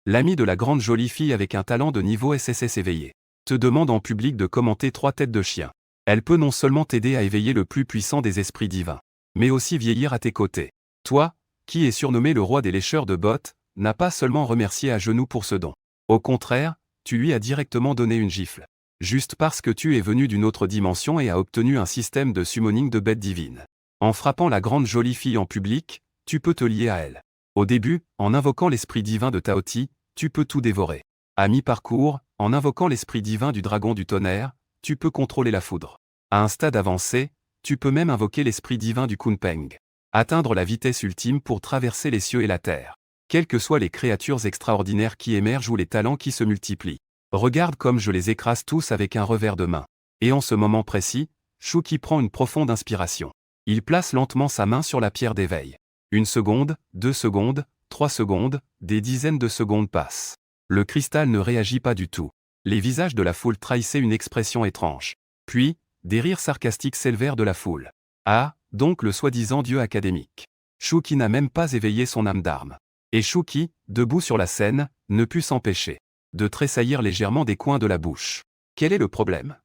L'ami de la grande jolie fille avec un talent de niveau SSS éveillé te demande en public de commenter 3 têtes de chien. Elle peut non seulement t'aider à éveiller le plus puissant des esprits divins, mais aussi vieillir à tes côtés. Toi, qui es surnommé le roi des lécheurs de bottes, n'as pas seulement remercié à genoux pour ce don. Au contraire, tu lui as directement donné une gifle. Juste parce que tu es venu d'une autre dimension et as obtenu un système de summoning de bêtes divines. En frappant la grande jolie fille en public, tu peux te lier à elle. Au début, en invoquant l'esprit divin de Taoti, tu peux tout dévorer. À mi-parcours, en invoquant l'esprit divin du dragon du tonnerre, tu peux contrôler la foudre. À un stade avancé, tu peux même invoquer l'esprit divin du Kunpeng. Atteindre la vitesse ultime pour traverser les cieux et la terre. Quelles que soient les créatures extraordinaires qui émergent ou les talents qui se multiplient. Regarde comme je les écrase tous avec un revers de main. Et en ce moment précis, Shuki prend une profonde inspiration. Il place lentement sa main sur la pierre d'éveil. 1 seconde, 2 secondes, 3 secondes, des dizaines de secondes passent. Le cristal ne réagit pas du tout. Les visages de la foule trahissaient une expression étrange. Puis, des rires sarcastiques s'élevèrent de la foule. Ah, donc le soi-disant dieu académique. Shuki n'a même pas éveillé son âme d'arme. Et Shuki, debout sur la scène, ne put s'empêcher de tressaillir légèrement des coins de la bouche. Quel est le problème?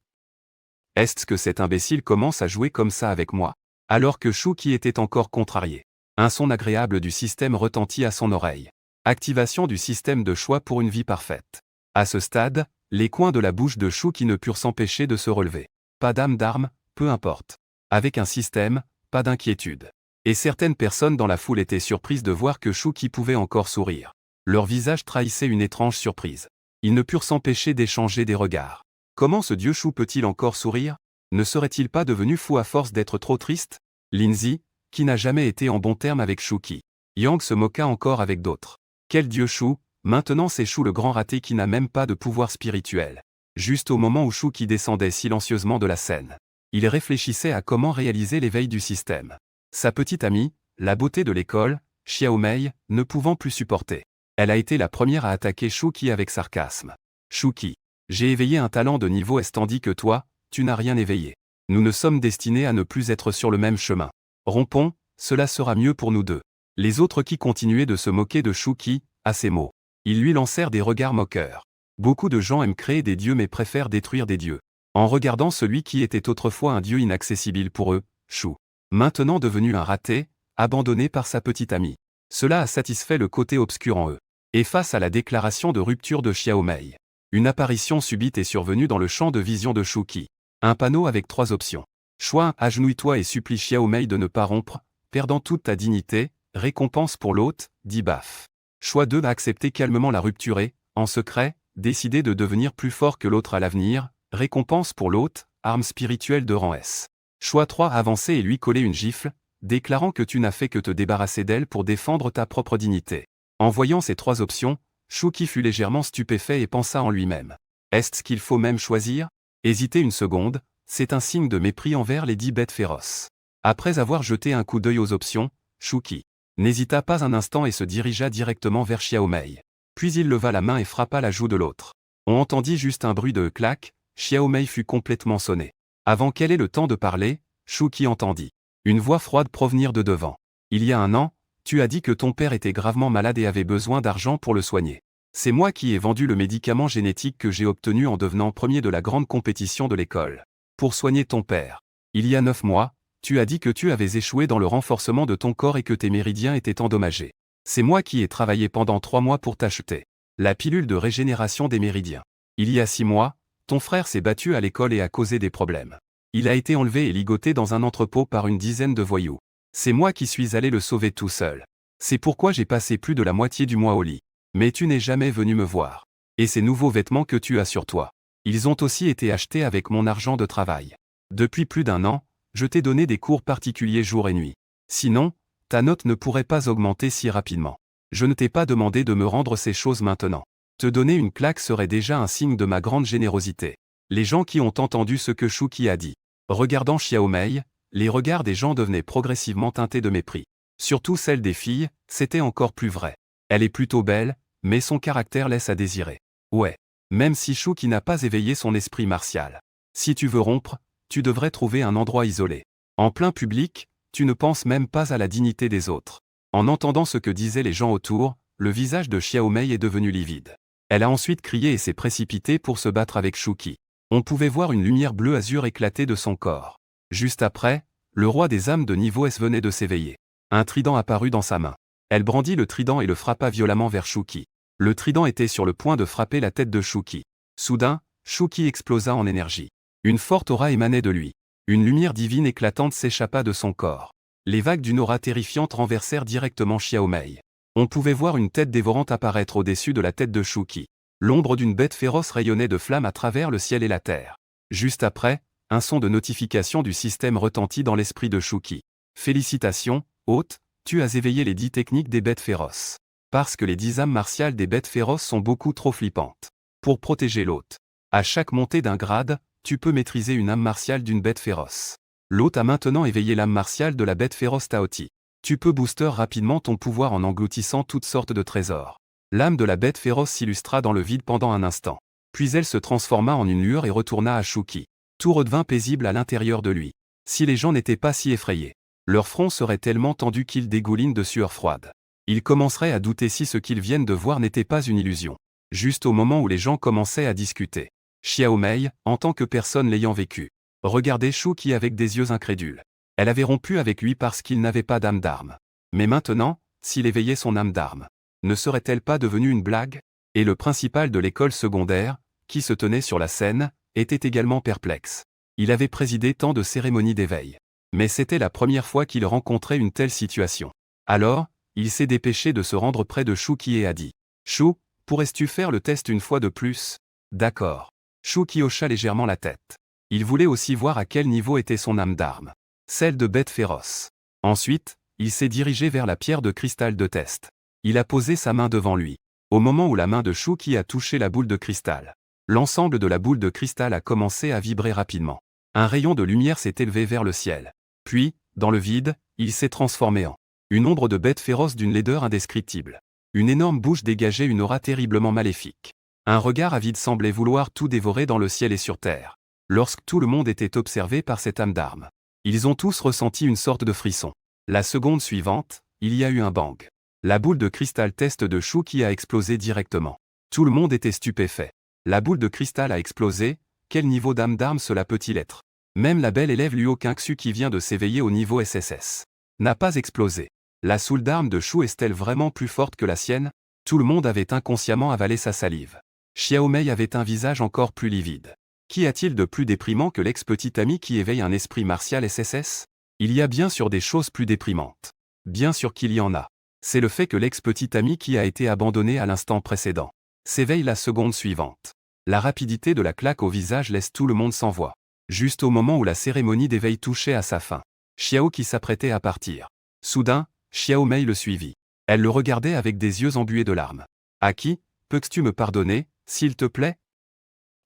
Est-ce que cet imbécile commence à jouer comme ça avec moi? Alors que Shuki était encore contrarié. Un son agréable du système retentit à son oreille. Activation du système de choix pour une vie parfaite. À ce stade, les coins de la bouche de Shuki ne purent s'empêcher de se relever. Pas d'âme d'arme, peu importe. Avec un système, pas d'inquiétude. Et certaines personnes dans la foule étaient surprises de voir que Shuki pouvait encore sourire. Leur visage trahissait une étrange surprise. Ils ne purent s'empêcher d'échanger des regards. Comment ce dieu Shu peut-il encore sourire? Ne serait-il pas devenu fou à force d'être trop triste? Lindsay, qui n'a jamais été en bon terme avec Shuki. Yang se moqua encore avec d'autres. Quel dieu Shu? Maintenant c'est Shu le grand raté qui n'a même pas de pouvoir spirituel. Juste au moment où Shuki descendait silencieusement de la scène. Il réfléchissait à comment réaliser l'éveil du système. Sa petite amie, la beauté de l'école, Xiaomei, ne pouvant plus supporter. Elle a été la première à attaquer Shuki avec sarcasme. Shuki, j'ai éveillé un talent de niveau S tandis que toi, tu n'as rien éveillé. Nous ne sommes destinés à ne plus être sur le même chemin. Rompons, cela sera mieux pour nous deux. Les autres qui continuaient de se moquer de Shuki, à ces mots. Ils lui lancèrent des regards moqueurs. Beaucoup de gens aiment créer des dieux mais préfèrent détruire des dieux. En regardant celui qui était autrefois un dieu inaccessible pour eux, Shu. Maintenant devenu un raté, abandonné par sa petite amie. Cela a satisfait le côté obscur en eux. Et face à la déclaration de rupture de Xiaomei, une apparition subite est survenue dans le champ de vision de Shuki. Un panneau avec 3 options. Choix 1, agenouille-toi et supplie Xiaomei de ne pas rompre, perdant toute ta dignité, récompense pour l'hôte, dit Baf. Choix 2, accepter calmement la rupture et, en secret, décider de devenir plus fort que l'autre à l'avenir, récompense pour l'hôte, arme spirituelle de rang S. Choix 3, avancer et lui coller une gifle, déclarant que tu n'as fait que te débarrasser d'elle pour défendre ta propre dignité. En voyant ces 3 options, Shuki fut légèrement stupéfait et pensa en lui-même. Est-ce qu'il faut même choisir? Hésiter une seconde, c'est un signe de mépris envers les 10 bêtes féroces. Après avoir jeté un coup d'œil aux options, Shuki n'hésita pas un instant et se dirigea directement vers Xiaomei. Puis il leva la main et frappa la joue de l'autre. On entendit juste un bruit de claque, Xiaomei fut complètement sonnée. Avant qu'elle ait le temps de parler, Shuki entendit une voix froide provenir de devant. Il y a 1 an, tu as dit que ton père était gravement malade et avait besoin d'argent pour le soigner. C'est moi qui ai vendu le médicament génétique que j'ai obtenu en devenant premier de la grande compétition de l'école. Pour soigner ton père. Il y a 9 mois, tu as dit que tu avais échoué dans le renforcement de ton corps et que tes méridiens étaient endommagés. C'est moi qui ai travaillé pendant 3 mois pour t'acheter la pilule de régénération des méridiens. Il y a 6 mois, ton frère s'est battu à l'école et a causé des problèmes. Il a été enlevé et ligoté dans un entrepôt par une dizaine de voyous. C'est moi qui suis allé le sauver tout seul. C'est pourquoi j'ai passé plus de la moitié du mois au lit. Mais tu n'es jamais venu me voir. Et ces nouveaux vêtements que tu as sur toi, ils ont aussi été achetés avec mon argent de travail. Depuis plus d'1 an, je t'ai donné des cours particuliers jour et nuit. Sinon, ta note ne pourrait pas augmenter si rapidement. Je ne t'ai pas demandé de me rendre ces choses maintenant. Te donner une claque serait déjà un signe de ma grande générosité. Les gens qui ont entendu ce que Shuki a dit. Regardant Xiaomei, les regards des gens devenaient progressivement teintés de mépris. Surtout celles des filles, c'était encore plus vrai. Elle est plutôt belle, mais son caractère laisse à désirer. Ouais. Même si Shuki n'a pas éveillé son esprit martial. Si tu veux rompre, tu devrais trouver un endroit isolé. En plein public, tu ne penses même pas à la dignité des autres. En entendant ce que disaient les gens autour, le visage de Xiaomei est devenu livide. Elle a ensuite crié et s'est précipitée pour se battre avec Shuqi. On pouvait voir une lumière bleu-azur éclater de son corps. Juste après, le roi des âmes de niveau S venait de s'éveiller. Un trident apparut dans sa main. Elle brandit le trident et le frappa violemment vers Shuqi. Le trident était sur le point de frapper la tête de Shuqi. Soudain, Shuqi explosa en énergie. Une forte aura émanait de lui. Une lumière divine éclatante s'échappa de son corps. Les vagues d'une aura terrifiante renversèrent directement Xiaomei. On pouvait voir une tête dévorante apparaître au-dessus de la tête de Shuqi. L'ombre d'une bête féroce rayonnait de flammes à travers le ciel et la terre. Juste après, un son de notification du système retentit dans l'esprit de Shuqi. Félicitations, hôte, tu as éveillé les 10 techniques des bêtes féroces. Parce que les 10 âmes martiales des bêtes féroces sont beaucoup trop flippantes. Pour protéger l'hôte. À chaque montée d'un grade, tu peux maîtriser une âme martiale d'une bête féroce. L'hôte a maintenant éveillé l'âme martiale de la bête féroce Taoti. Tu peux booster rapidement ton pouvoir en engloutissant toutes sortes de trésors. L'âme de la bête féroce s'illustra dans le vide pendant un instant. Puis elle se transforma en une lueur et retourna à Shuqi. Tout redevint paisible à l'intérieur de lui. Si les gens n'étaient pas si effrayés, leur front serait tellement tendu qu'ils dégoulinent de sueur froide. Ils commenceraient à douter si ce qu'ils viennent de voir n'était pas une illusion. Juste au moment où les gens commençaient à discuter. Xiaomei, en tant que personne l'ayant vécu, regardait Shuqi avec des yeux incrédules. Elle avait rompu avec lui parce qu'il n'avait pas d'âme d'arme. Mais maintenant, s'il éveillait son âme d'arme, ne serait-elle pas devenue une blague? Et le principal de l'école secondaire, qui se tenait sur la scène, était également perplexe. Il avait présidé tant de cérémonies d'éveil. Mais c'était la première fois qu'il rencontrait une telle situation. Alors, il s'est dépêché de se rendre près de Shuqi et a dit « Shu, pourrais-tu faire le test une fois de plus ?»« D'accord. » Shuqi hocha légèrement la tête. Il voulait aussi voir à quel niveau était son âme d'arme. Celle de bête féroce. Ensuite, il s'est dirigé vers la pierre de cristal de test. Il a posé sa main devant lui. Au moment où la main de Shuqi a touché la boule de cristal, l'ensemble de la boule de cristal a commencé à vibrer rapidement. Un rayon de lumière s'est élevé vers le ciel. Puis, dans le vide, il s'est transformé en une ombre de bête féroce d'une laideur indescriptible. Une énorme bouche dégageait une aura terriblement maléfique. Un regard avide semblait vouloir tout dévorer dans le ciel et sur terre. Lorsque tout le monde était observé par cette âme d'arme, ils ont tous ressenti une sorte de frisson. La seconde suivante, il y a eu un bang. La boule de cristal test de Shuqi a explosé directement. Tout le monde était stupéfait. La boule de cristal a explosé, quel niveau d'âme d'arme cela peut-il être? Même la belle élève Luo Qingxu qui vient de s'éveiller au niveau SSS n'a pas explosé. La soule d'arme de Shu est-elle vraiment plus forte que la sienne? Tout le monde avait inconsciemment avalé sa salive. Xiaomei avait un visage encore plus livide. Qu'y a-t-il de plus déprimant que l'ex-petit ami qui éveille un esprit martial SSS? Il y a bien sûr des choses plus déprimantes. Bien sûr qu'il y en a. C'est le fait que l'ex-petit ami qui a été abandonné à l'instant précédent s'éveille la seconde suivante. La rapidité de la claque au visage laisse tout le monde sans voix. Juste au moment où la cérémonie d'éveil touchait à sa fin, Xiao qui s'apprêtait à partir. Soudain, Xiaomei le suivit. Elle le regardait avec des yeux embués de larmes. « Aki, peux-tu me pardonner, s'il te plaît ?»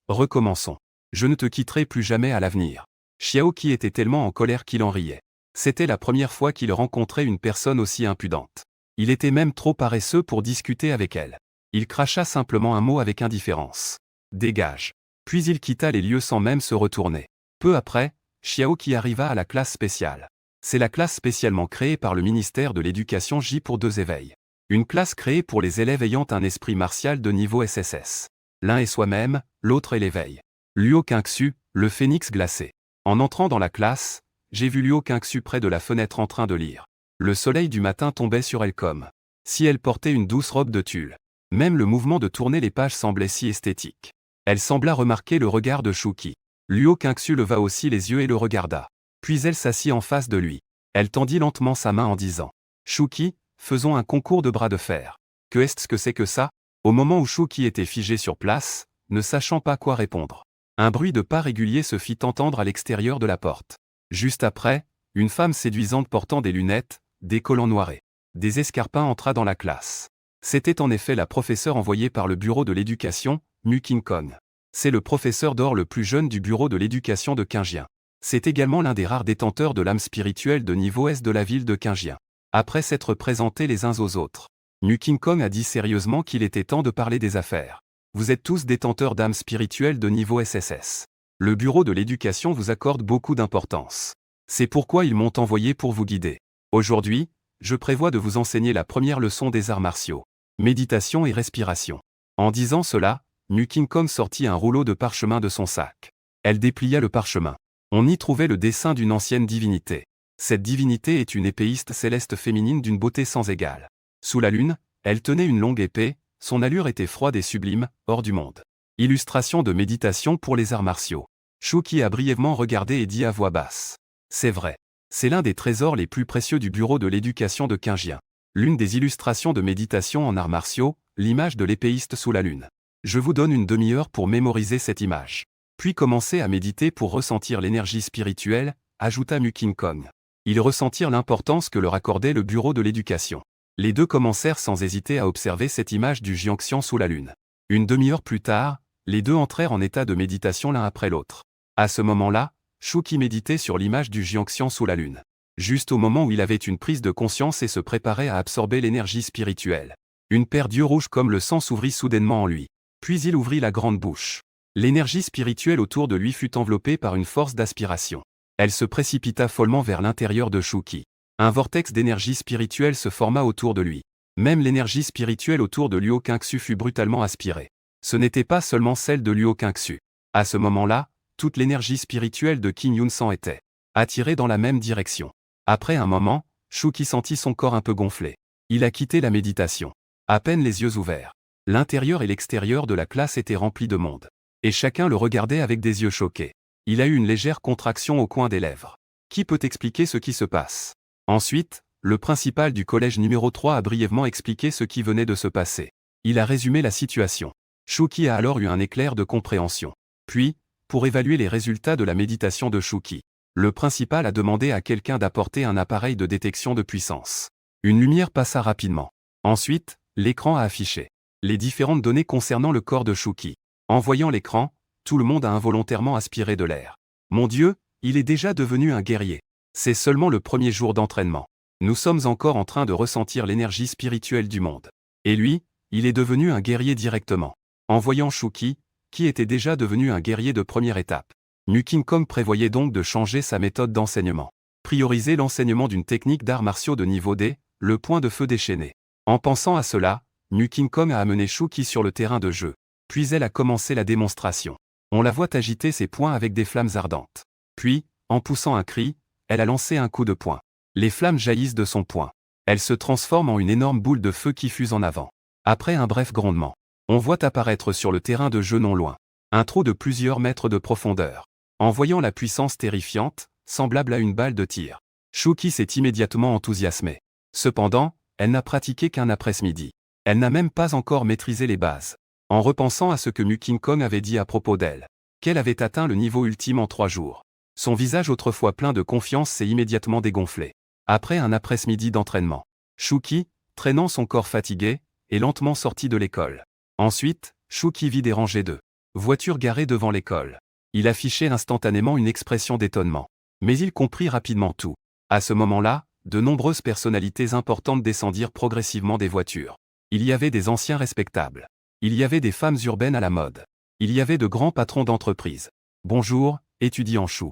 Recommençons. Je ne te quitterai plus jamais à l'avenir. Xiao qui était tellement en colère qu'il en riait. C'était la première fois qu'il rencontrait une personne aussi impudente. Il était même trop paresseux pour discuter avec elle. Il cracha simplement un mot avec indifférence. « Dégage. » Puis il quitta les lieux sans même se retourner. Peu après, Xiao qui arriva à la classe spéciale. C'est la classe spécialement créée par le ministère de l'Éducation J pour 2 éveils. Une classe créée pour les élèves ayant un esprit martial de niveau SSS. L'un est soi-même, l'autre est l'éveil. Luo Qingxu, le phénix glacé. En entrant dans la classe, j'ai vu Luo Qingxu près de la fenêtre en train de lire. Le soleil du matin tombait sur elle comme si elle portait une douce robe de tulle. Même le mouvement de tourner les pages semblait si esthétique. Elle sembla remarquer le regard de Shuqi. Luo Qingxu leva aussi les yeux et le regarda. Puis elle s'assit en face de lui. Elle tendit lentement sa main en disant « Shuqi, faisons un concours de bras de fer. » Que est-ce que c'est que ça? Au moment où Shuqi était figé sur place, ne sachant pas quoi répondre, un bruit de pas régulier se fit entendre à l'extérieur de la porte. Juste après, une femme séduisante portant des lunettes, des collants noirs, des escarpins entra dans la classe. C'était en effet la professeure envoyée par le bureau de l'éducation, Mu Qingkong. C'est le professeur d'or le plus jeune du bureau de l'éducation de Qingjian. C'est également l'un des rares détenteurs de l'âme spirituelle de niveau S de la ville de Qingjian. Après s'être présentés les uns aux autres, Mu Qingkong a dit sérieusement qu'il était temps de parler des affaires. Vous êtes tous détenteurs d'âme spirituelle de niveau SSS. Le bureau de l'éducation vous accorde beaucoup d'importance. C'est pourquoi ils m'ont envoyé pour vous guider. Aujourd'hui, je prévois de vous enseigner la première leçon des arts martiaux. Méditation et respiration. En disant cela, Mu King Kong sortit un rouleau de parchemin de son sac. Elle déplia le parchemin. On y trouvait le dessin d'une ancienne divinité. Cette divinité est une épéiste céleste féminine d'une beauté sans égale. Sous la lune, elle tenait une longue épée, son allure était froide et sublime, hors du monde. Illustration de méditation pour les arts martiaux. Shuki a brièvement regardé et dit à voix basse. C'est vrai. C'est l'un des trésors les plus précieux du bureau de l'éducation de Qingjian. L'une des illustrations de méditation en arts martiaux, l'image de l'épéiste sous la lune. Je vous donne une demi-heure pour mémoriser cette image. Puis commencez à méditer pour ressentir l'énergie spirituelle, ajouta Mu King Kong. Ils ressentirent l'importance que leur accordait le bureau de l'éducation. Les deux commencèrent sans hésiter à observer cette image du Jiangxian sous la lune. Une demi-heure plus tard, les deux entrèrent en état de méditation l'un après l'autre. À ce moment-là, Shuki méditait sur l'image du Jiangxian sous la lune. Juste au moment où il avait une prise de conscience et se préparait à absorber l'énergie spirituelle. Une paire d'yeux rouges comme le sang s'ouvrit soudainement en lui. Puis il ouvrit la grande bouche. L'énergie spirituelle autour de lui fut enveloppée par une force d'aspiration. Elle se précipita follement vers l'intérieur de Shuki. Un vortex d'énergie spirituelle se forma autour de lui. Même l'énergie spirituelle autour de Luo Qingxu fut brutalement aspirée. Ce n'était pas seulement celle de Luo Qingxu. À ce moment-là, toute l'énergie spirituelle de Qin Yunsan était attirée dans la même direction. Après un moment, Shuki sentit son corps un peu gonflé. Il a quitté la méditation. À peine les yeux ouverts. L'intérieur et l'extérieur de la classe étaient remplis de monde. Et chacun le regardait avec des yeux choqués. Il a eu une légère contraction au coin des lèvres. Qui peut expliquer ce qui se passe? Ensuite, le principal du collège numéro 3 a brièvement expliqué ce qui venait de se passer. Il a résumé la situation. Shuki a alors eu un éclair de compréhension. Puis, pour évaluer les résultats de la méditation de Shuki, le principal a demandé à quelqu'un d'apporter un appareil de détection de puissance. Une lumière passa rapidement. Ensuite, l'écran a affiché les différentes données concernant le corps de Shuki. En voyant l'écran, tout le monde a involontairement aspiré de l'air. Mon Dieu, il est déjà devenu un guerrier. C'est seulement le premier jour d'entraînement. Nous sommes encore en train de ressentir l'énergie spirituelle du monde. Et lui, il est devenu un guerrier directement. En voyant Shuki, qui était déjà devenu un guerrier de première étape. Mu King Kong prévoyait donc de changer sa méthode d'enseignement. Prioriser l'enseignement d'une technique d'arts martiaux de niveau D, le point de feu déchaîné. En pensant à cela, Mu King Kong a amené Shuki sur le terrain de jeu. Puis elle a commencé la démonstration. On la voit agiter ses poings avec des flammes ardentes. Puis, en poussant un cri, elle a lancé un coup de poing. Les flammes jaillissent de son poing. Elle se transforme en une énorme boule de feu qui fuse en avant. Après un bref grondement, on voit apparaître sur le terrain de jeu non loin un trou de plusieurs mètres de profondeur. En voyant la puissance terrifiante, semblable à une balle de tir, Shuki s'est immédiatement enthousiasmée. Cependant, elle n'a pratiqué qu'un après-midi. Elle n'a même pas encore maîtrisé les bases. En repensant à ce que Mu King Kong avait dit à propos d'elle, qu'elle avait atteint le niveau ultime en 3 jours. Son visage autrefois plein de confiance s'est immédiatement dégonflé. Après un après-midi d'entraînement, Shuki, traînant son corps fatigué, est lentement sorti de l'école. Ensuite, Shuki vit des rangées de voitures garées devant l'école. Il affichait instantanément une expression d'étonnement. Mais il comprit rapidement tout. À ce moment-là, de nombreuses personnalités importantes descendirent progressivement des voitures. Il y avait des anciens respectables. Il y avait des femmes urbaines à la mode. Il y avait de grands patrons d'entreprise. Bonjour, étudiant Shu.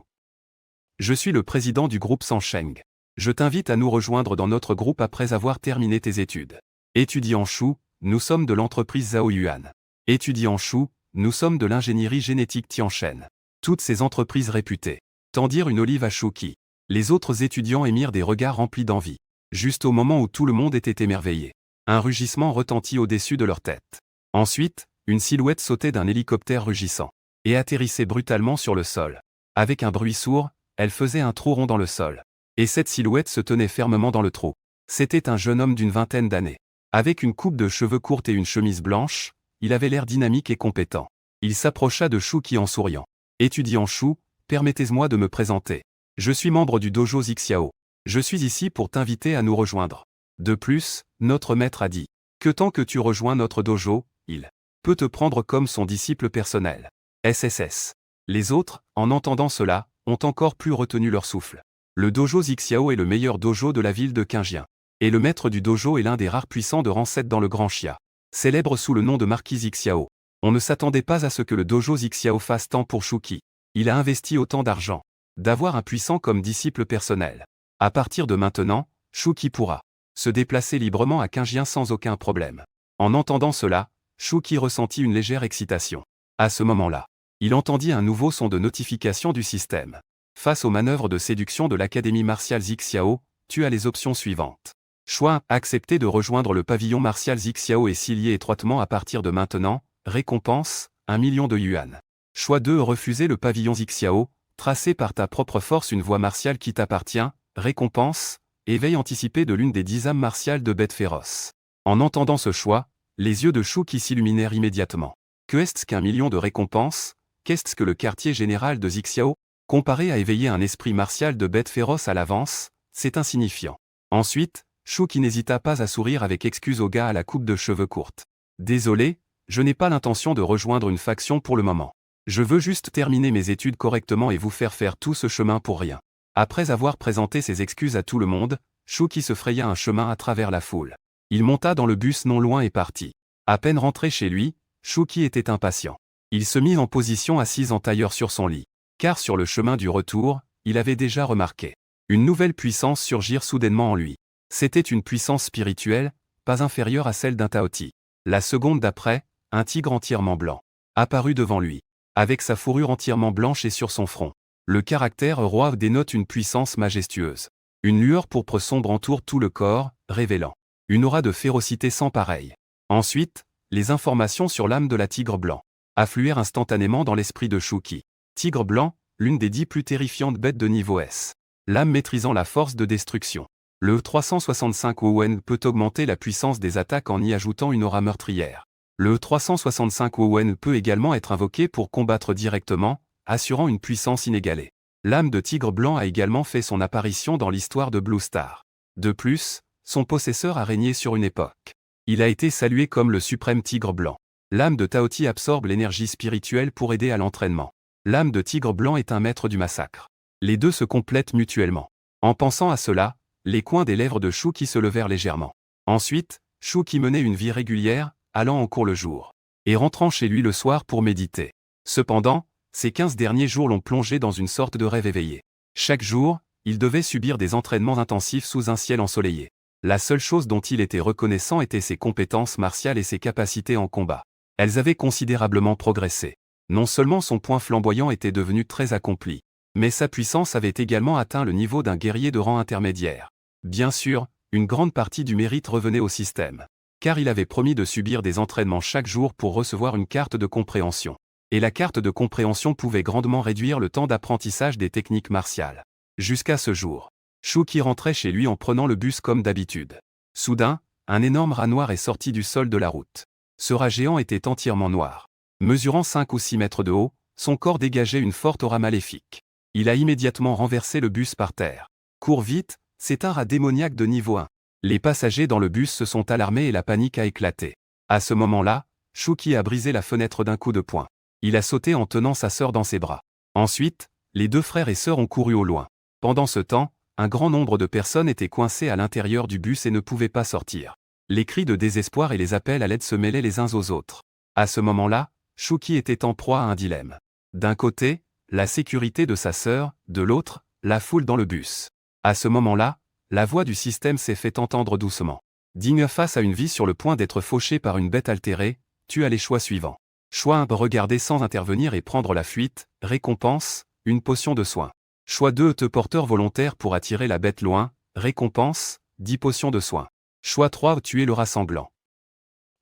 Je suis le président du groupe Sansheng. Je t'invite à nous rejoindre dans notre groupe après avoir terminé tes études. Étudiant Shu, nous sommes de l'entreprise Zhao Yuan. Étudiant Shu, nous sommes de l'ingénierie génétique Tianshen. Toutes ces entreprises réputées tendirent une olive à Shuki. Les autres étudiants émirent des regards remplis d'envie. Juste au moment où tout le monde était émerveillé, un rugissement retentit au-dessus de leur tête. Ensuite, une silhouette sautait d'un hélicoptère rugissant et atterrissait brutalement sur le sol. Avec un bruit sourd, elle faisait un trou rond dans le sol. Et cette silhouette se tenait fermement dans le trou. C'était un jeune homme d'une vingtaine d'années. Avec une coupe de cheveux courte et une chemise blanche, il avait l'air dynamique et compétent. Il s'approcha de Shuki en souriant. Étudiant Shu, permettez-moi de me présenter. Je suis membre du dojo Xiao. Je suis ici pour t'inviter à nous rejoindre. De plus, notre maître a dit que tant que tu rejoins notre dojo, il peut te prendre comme son disciple personnel. SSS. Les autres, en entendant cela, ont encore plus retenu leur souffle. Le dojo Xiao est le meilleur dojo de la ville de Qingjian. Et le maître du dojo est l'un des rares puissants de rang 7 dans le Grand Xia. Célèbre sous le nom de Marquis Xiao. On ne s'attendait pas à ce que le dojo Xiao fasse tant pour Shuki. Il a investi autant d'argent. D'avoir un puissant comme disciple personnel. À partir de maintenant, Shuki pourra se déplacer librement à Qingjian sans aucun problème. En entendant cela, Shuki ressentit une légère excitation. À ce moment-là, il entendit un nouveau son de notification du système. Face aux manœuvres de séduction de l'Académie martiale Zixiao, tu as les options suivantes. Choix 1. Accepter de rejoindre le pavillon martial Zixiao et s'y lier étroitement à partir de maintenant. Récompense 1 million de yuan. Choix 2. Refuser le pavillon Zixiao, tracer par ta propre force une voie martiale qui t'appartient. Récompense éveil anticipé de l'une des 10 âmes martiales de bêtes féroces. En entendant ce choix, les yeux de Shuki s'illuminèrent immédiatement. Que est-ce qu'un million de récompenses? Qu'est-ce que le quartier général de Zixiao? Comparé à éveiller un esprit martial de bêtes féroces à l'avance, c'est insignifiant. Ensuite, Shuki n'hésita pas à sourire avec excuse au gars à la coupe de cheveux courte. Désolé, je n'ai pas l'intention de rejoindre une faction pour le moment. Je veux juste terminer mes études correctement et vous faire tout ce chemin pour rien. Après avoir présenté ses excuses à tout le monde, Shuki se fraya un chemin à travers la foule. Il monta dans le bus non loin et partit. À peine rentré chez lui, Shuki était impatient. Il se mit en position assise en tailleur sur son lit. Car sur le chemin du retour, il avait déjà remarqué une nouvelle puissance surgir soudainement en lui. C'était une puissance spirituelle, pas inférieure à celle d'un Taoti. La seconde d'après, un tigre entièrement blanc apparut devant lui, avec sa fourrure entièrement blanche et sur son front. Le caractère roi dénote une puissance majestueuse. Une lueur pourpre sombre entoure tout le corps, révélant une aura de férocité sans pareille. Ensuite, les informations sur l'âme de la tigre blanc affluèrent instantanément dans l'esprit de Shuki. Tigre blanc, l'une des 10 plus terrifiantes bêtes de niveau S. L'âme maîtrisant la force de destruction. Le 365 Owen peut augmenter la puissance des attaques en y ajoutant une aura meurtrière. Le 365 Owen peut également être invoqué pour combattre directement, assurant une puissance inégalée. L'âme de tigre blanc a également fait son apparition dans l'histoire de Blue Star. De plus, son possesseur a régné sur une époque. Il a été salué comme le suprême tigre blanc. L'âme de Taoti absorbe l'énergie spirituelle pour aider à l'entraînement. L'âme de tigre blanc est un maître du massacre. Les deux se complètent mutuellement. En pensant à cela, les coins des lèvres de Shuki se levèrent légèrement. Ensuite, Shuki menait une vie régulière, allant en cours le jour, et rentrant chez lui le soir pour méditer. Cependant, ces 15 derniers jours l'ont plongé dans une sorte de rêve éveillé. Chaque jour, il devait subir des entraînements intensifs sous un ciel ensoleillé. La seule chose dont il était reconnaissant était ses compétences martiales et ses capacités en combat. Elles avaient considérablement progressé. Non seulement son point flamboyant était devenu très accompli, mais sa puissance avait également atteint le niveau d'un guerrier de rang intermédiaire. Bien sûr, une grande partie du mérite revenait au système, car il avait promis de subir des entraînements chaque jour pour recevoir une carte de compréhension. Et la carte de compréhension pouvait grandement réduire le temps d'apprentissage des techniques martiales. Jusqu'à ce jour, Shuki rentrait chez lui en prenant le bus comme d'habitude. Soudain, un énorme rat noir est sorti du sol de la route. Ce rat géant était entièrement noir. Mesurant 5 ou 6 mètres de haut, son corps dégageait une forte aura maléfique. Il a immédiatement renversé le bus par terre. Cours vite, c'est un rat démoniaque de niveau 1. Les passagers dans le bus se sont alarmés et la panique a éclaté. À ce moment-là, Shuki a brisé la fenêtre d'un coup de poing. Il a sauté en tenant sa sœur dans ses bras. Ensuite, les deux frères et sœurs ont couru au loin. Pendant ce temps, un grand nombre de personnes étaient coincées à l'intérieur du bus et ne pouvaient pas sortir. Les cris de désespoir et les appels à l'aide se mêlaient les uns aux autres. À ce moment-là, Shuki était en proie à un dilemme. D'un côté, la sécurité de sa sœur, de l'autre, la foule dans le bus. À ce moment-là, la voix du système s'est fait entendre doucement. Digne face à une vie sur le point d'être fauchée par une bête altérée, tu as les choix suivants. Choix 1. Regarder sans intervenir et prendre la fuite. Récompense, une potion de soin. Choix 2. Te porteur volontaire pour attirer la bête loin. Récompense, 10 potions de soin. Choix 3. Tuer le rat sanglant.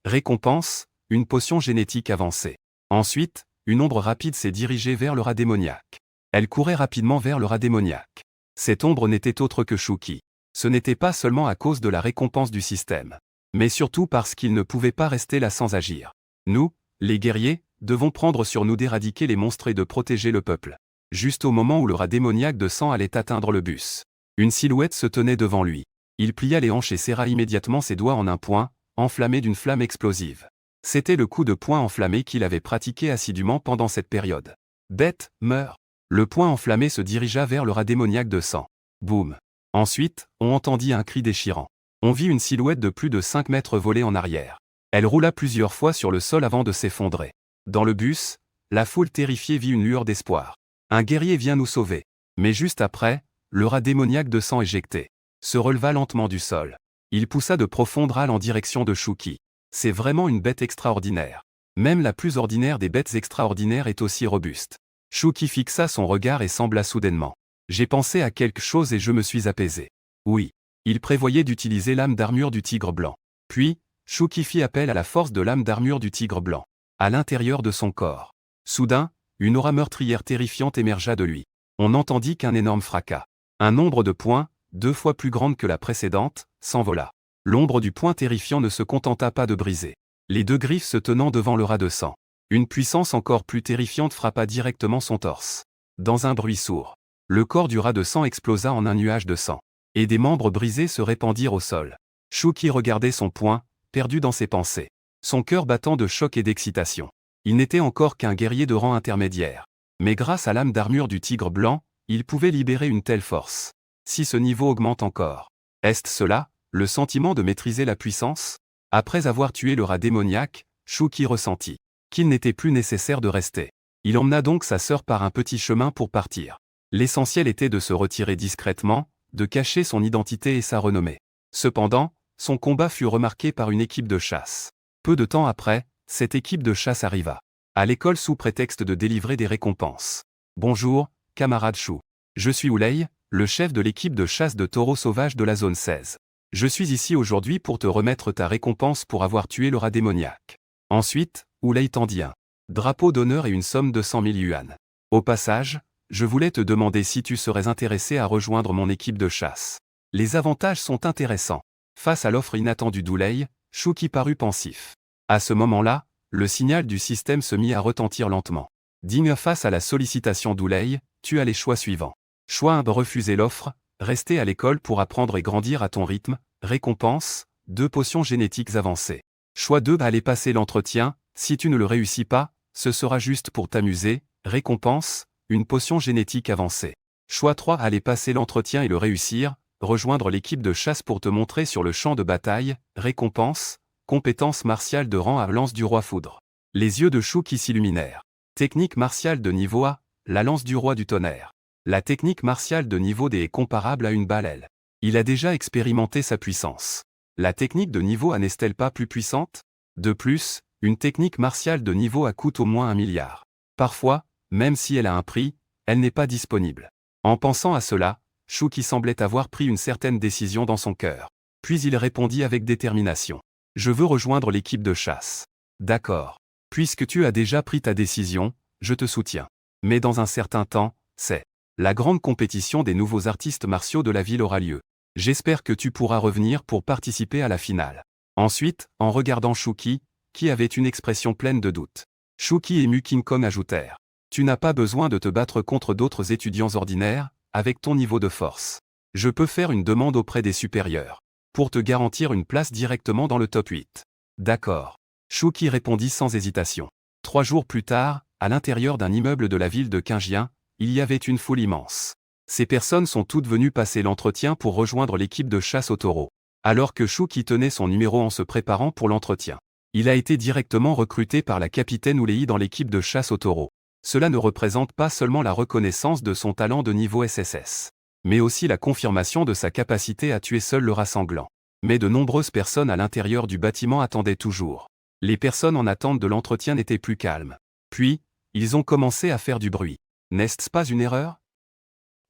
Récompense, une potion génétique avancée. Ensuite, une ombre rapide s'est dirigée vers le rat démoniaque. Elle courait rapidement vers le rat démoniaque. Cette ombre n'était autre que Shuki. Ce n'était pas seulement à cause de la récompense du système, mais surtout parce qu'il ne pouvait pas rester là sans agir. Nous, les guerriers, devons prendre sur nous d'éradiquer les monstres et de protéger le peuple. Juste au moment où le rat démoniaque de sang allait atteindre le bus, une silhouette se tenait devant lui. Il plia les hanches et serra immédiatement ses doigts en un poing, enflammé d'une flamme explosive. C'était le coup de poing enflammé qu'il avait pratiqué assidûment pendant cette période. Bête, meurs. Le poing enflammé se dirigea vers le rat démoniaque de sang. Boum. Ensuite, on entendit un cri déchirant. On vit une silhouette de plus de 5 mètres voler en arrière. Elle roula plusieurs fois sur le sol avant de s'effondrer. Dans le bus, la foule terrifiée vit une lueur d'espoir. Un guerrier vient nous sauver. Mais juste après, le rat démoniaque de sang éjecté se releva lentement du sol. Il poussa de profondes râles en direction de Shuki. C'est vraiment une bête extraordinaire. Même la plus ordinaire des bêtes extraordinaires est aussi robuste. Shuki fixa son regard et sembla soudainement. J'ai pensé à quelque chose et je me suis apaisé. Oui. Il prévoyait d'utiliser l'âme d'armure du tigre blanc. Puis, Shuki fit appel à la force de l'âme d'armure du tigre blanc. À l'intérieur de son corps. Soudain, une aura meurtrière terrifiante émergea de lui. On n'entendit qu'un énorme fracas. Un nombre de poings, 2 fois plus grande que la précédente, s'envola. L'ombre du poing terrifiant ne se contenta pas de briser. Les 2 griffes se tenant devant le raz de sang. Une puissance encore plus terrifiante frappa directement son torse. Dans un bruit sourd, le corps du raz de sang explosa en un nuage de sang. Et des membres brisés se répandirent au sol. Shuki regardait son poing, perdu dans ses pensées. Son cœur battant de choc et d'excitation. Il n'était encore qu'un guerrier de rang intermédiaire. Mais grâce à l'âme d'armure du tigre blanc, il pouvait libérer une telle force. Si ce niveau augmente encore. Est-ce cela, le sentiment de maîtriser la puissance? Après avoir tué le rat démoniaque, Shuki ressentit qu'il n'était plus nécessaire de rester. Il emmena donc sa sœur par un petit chemin pour partir. L'essentiel était de se retirer discrètement, de cacher son identité et sa renommée. Cependant, son combat fut remarqué par une équipe de chasse. Peu de temps après, cette équipe de chasse arriva à l'école sous prétexte de délivrer des récompenses. Bonjour, camarade Shu. Je suis Oulei, le chef de l'équipe de chasse de taureaux sauvages de la zone 16. Je suis ici aujourd'hui pour te remettre ta récompense pour avoir tué le rat démoniaque. Ensuite, Oulei tendit un drapeau d'honneur et une somme de 100 000 yuan. Au passage, je voulais te demander si tu serais intéressé à rejoindre mon équipe de chasse. Les avantages sont intéressants. Face à l'offre inattendue d'Oulei, Shuki parut pensif. À ce moment-là, le signal du système se mit à retentir lentement. Digne face à la sollicitation d'Oulei, tu as les choix suivants. Choix 1, refuser l'offre, rester à l'école pour apprendre et grandir à ton rythme, récompense, 2 potions génétiques avancées. Choix 2, aller passer l'entretien, si tu ne le réussis pas, ce sera juste pour t'amuser, récompense, une potion génétique avancée. Choix 3, aller passer l'entretien et le réussir, rejoindre l'équipe de chasse pour te montrer sur le champ de bataille, récompense, compétence martiale de rang à lance du roi foudre. Les yeux de Shuki s'illuminèrent. Technique martiale de niveau A, la lance du roi du tonnerre. La technique martiale de niveau D est comparable à une balelle. Il a déjà expérimenté sa puissance. La technique de niveau A n'est-elle pas plus puissante? De plus, une technique martiale de niveau A coûte au moins 1 milliard. Parfois, même si elle a un prix, elle n'est pas disponible. En pensant à cela, Shuki semblait avoir pris une certaine décision dans son cœur. Puis il répondit avec détermination. Je veux rejoindre l'équipe de chasse. D'accord. Puisque tu as déjà pris ta décision, je te soutiens. Mais dans un certain temps, c'est la grande compétition des nouveaux artistes martiaux de la ville aura lieu. J'espère que tu pourras revenir pour participer à la finale. Ensuite, en regardant Shuki, qui avait une expression pleine de doute. Shuki et Mu King Kong ajoutèrent. Tu n'as pas besoin de te battre contre d'autres étudiants ordinaires, avec ton niveau de force. Je peux faire une demande auprès des supérieurs. Pour te garantir une place directement dans le top 8. D'accord. Shuki répondit sans hésitation. 3 jours plus tard, à l'intérieur d'un immeuble de la ville de Qinjian, il y avait une foule immense. Ces personnes sont toutes venues passer l'entretien pour rejoindre l'équipe de chasse aux taureaux. Alors que Shuki tenait son numéro en se préparant pour l'entretien. Il a été directement recruté par la capitaine Oulei dans l'équipe de chasse aux taureaux. Cela ne représente pas seulement la reconnaissance de son talent de niveau SSS, mais aussi la confirmation de sa capacité à tuer seul le rat sanglant. Mais de nombreuses personnes à l'intérieur du bâtiment attendaient toujours. Les personnes en attente de l'entretien n'étaient plus calmes. Puis, ils ont commencé à faire du bruit. N'est-ce pas une erreur?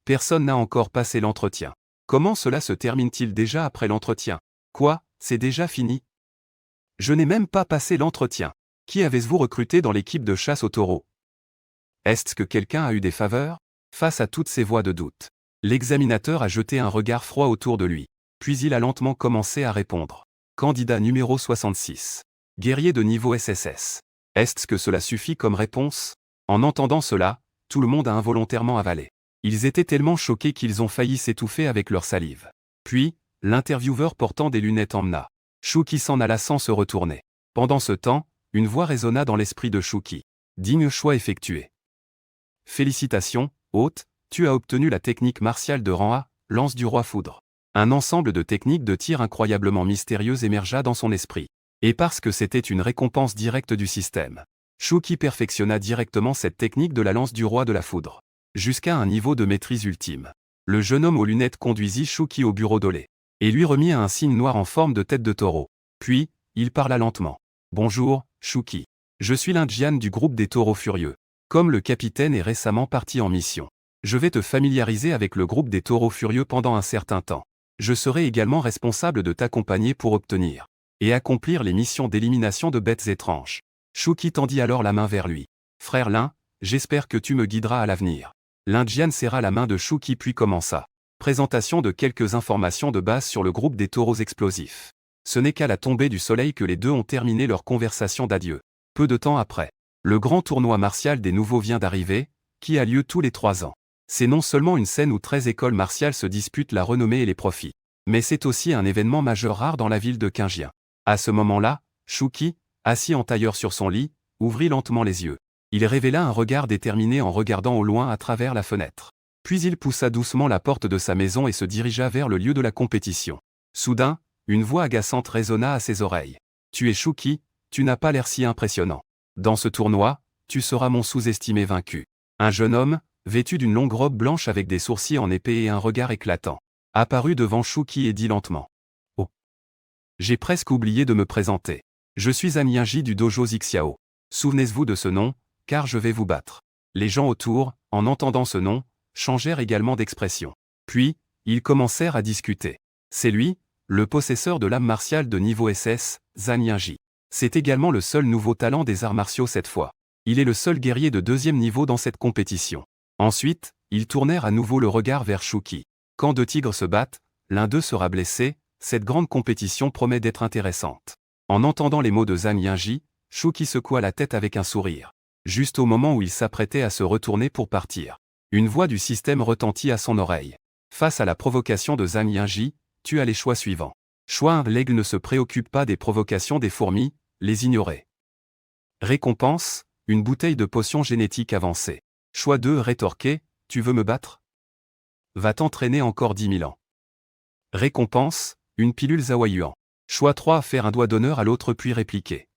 Personne n'a encore passé l'entretien. Comment cela se termine-t-il déjà après l'entretien? Quoi, c'est déjà fini? Je n'ai même pas passé l'entretien. Qui avez-vous recruté dans l'équipe de chasse aux taureaux? Est-ce que quelqu'un a eu des faveurs? Face à toutes ces voix de doute, l'examinateur a jeté un regard froid autour de lui. Puis il a lentement commencé à répondre. Candidat numéro 66. Guerrier de niveau SSS. Est-ce que cela suffit comme réponse? En entendant cela, tout le monde a involontairement avalé. Ils étaient tellement choqués qu'ils ont failli s'étouffer avec leur salive. Puis, l'intervieweur portant des lunettes emmena Shuki s'en alla sans se retourner. Pendant ce temps, une voix résonna dans l'esprit de Shuki. Digne choix effectué. Félicitations, hôte, tu as obtenu la technique martiale de rang A, lance du roi foudre. Un ensemble de techniques de tir incroyablement mystérieuses émergea dans son esprit. Et parce que c'était une récompense directe du système, Shuki perfectionna directement cette technique de la lance du roi de la foudre. Jusqu'à un niveau de maîtrise ultime. Le jeune homme aux lunettes conduisit Shuki au bureau d'Oulei. Et lui remit un signe noir en forme de tête de taureau. Puis, il parla lentement. Bonjour, Shuki. Je suis l'Indian du groupe des Taureaux Furieux. Comme le capitaine est récemment parti en mission, je vais te familiariser avec le groupe des Taureaux Furieux pendant un certain temps. Je serai également responsable de t'accompagner pour obtenir et accomplir les missions d'élimination de bêtes étranges. Shuki tendit alors la main vers lui. Frère Lin, j'espère que tu me guideras à l'avenir. L'Indian serra la main de Shuki puis commença. Présentation de quelques informations de base sur le groupe des taureaux explosifs. Ce n'est qu'à la tombée du soleil que les deux ont terminé leur conversation d'adieu. Peu de temps après, le grand tournoi martial des nouveaux vient d'arriver, qui a lieu tous les 3 ans. C'est non seulement une scène où 13 écoles martiales se disputent la renommée et les profits, mais c'est aussi un événement majeur rare dans la ville de Qinjiang. À ce moment-là, Shuki, assis en tailleur sur son lit, ouvrit lentement les yeux. Il révéla un regard déterminé en regardant au loin à travers la fenêtre. Puis il poussa doucement la porte de sa maison et se dirigea vers le lieu de la compétition. Soudain, une voix agaçante résonna à ses oreilles. « Tu es Shuki, tu n'as pas l'air si impressionnant. Dans ce tournoi, tu seras mon sous-estimé vaincu. » Un jeune homme, vêtu d'une longue robe blanche avec des sourcils en épée et un regard éclatant, apparut devant Shuki et dit lentement. « Oh. J'ai presque oublié de me présenter. Je suis Amienji du dojo Xiao. Souvenez-vous de ce nom, car je vais vous battre. » Les gens autour, en entendant ce nom, changèrent également d'expression. Puis, ils commencèrent à discuter. C'est lui, le possesseur de l'âme martiale de niveau SS, Zhang Yinji. C'est également le seul nouveau talent des arts martiaux cette fois. Il est le seul guerrier de 2e niveau dans cette compétition. Ensuite, ils tournèrent à nouveau le regard vers Shuki. Quand 2 tigres se battent, l'un d'eux sera blessé, cette grande compétition promet d'être intéressante. En entendant les mots de Zhang Yinji, Shuki secoua la tête avec un sourire. Juste au moment où il s'apprêtait à se retourner pour partir, une voix du système retentit à son oreille. Face à la provocation de Zhang Yinji, tu as les choix suivants. Choix 1, l'aigle ne se préoccupe pas des provocations des fourmis, les ignorer. Récompense, une bouteille de potion génétique avancée. Choix 2, rétorquer, tu veux me battre? Va t'entraîner encore 10 000 ans. Récompense, une pilule Zawayuan. Choix 3, faire un doigt d'honneur à l'autre puis répliquer.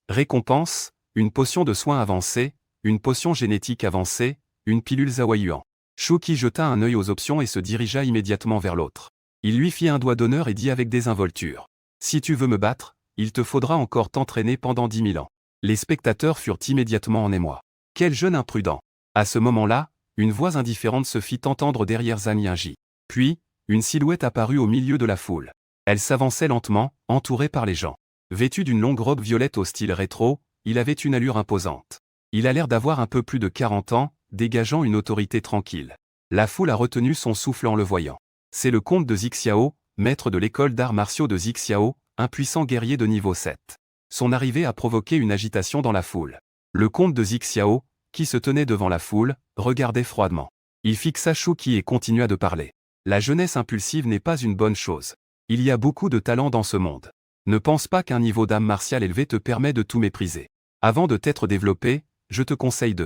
Récompense, une potion de soins avancée, une potion génétique avancée, une pilule Zawayuan. Shuki jeta un œil aux options et se dirigea immédiatement vers l'autre. Il lui fit un doigt d'honneur et dit avec désinvolture. Si tu veux me battre, il te faudra encore t'entraîner pendant 10 000 ans. Les spectateurs furent immédiatement en émoi. Quel jeune imprudent! À ce moment-là, une voix indifférente se fit entendre derrière Zhang Yinji. Puis, une silhouette apparut au milieu de la foule. Elle s'avançait lentement, entourée par les gens. Vêtu d'une longue robe violette au style rétro, il avait une allure imposante. Il a l'air d'avoir un peu plus de 40 ans, dégageant une autorité tranquille. La foule a retenu son souffle en le voyant. C'est le comte de Xiao, maître de l'école d'arts martiaux de Xiao, un puissant guerrier de niveau 7. Son arrivée a provoqué une agitation dans la foule. Le comte de Xiao, qui se tenait devant la foule, regardait froidement. Il fixa Shuki et continua de parler. La jeunesse impulsive n'est pas une bonne chose. Il y a beaucoup de talent dans ce monde. Ne pense pas qu'un niveau d'âme martiale élevé te permet de tout mépriser. Avant de t'être développé, je te conseille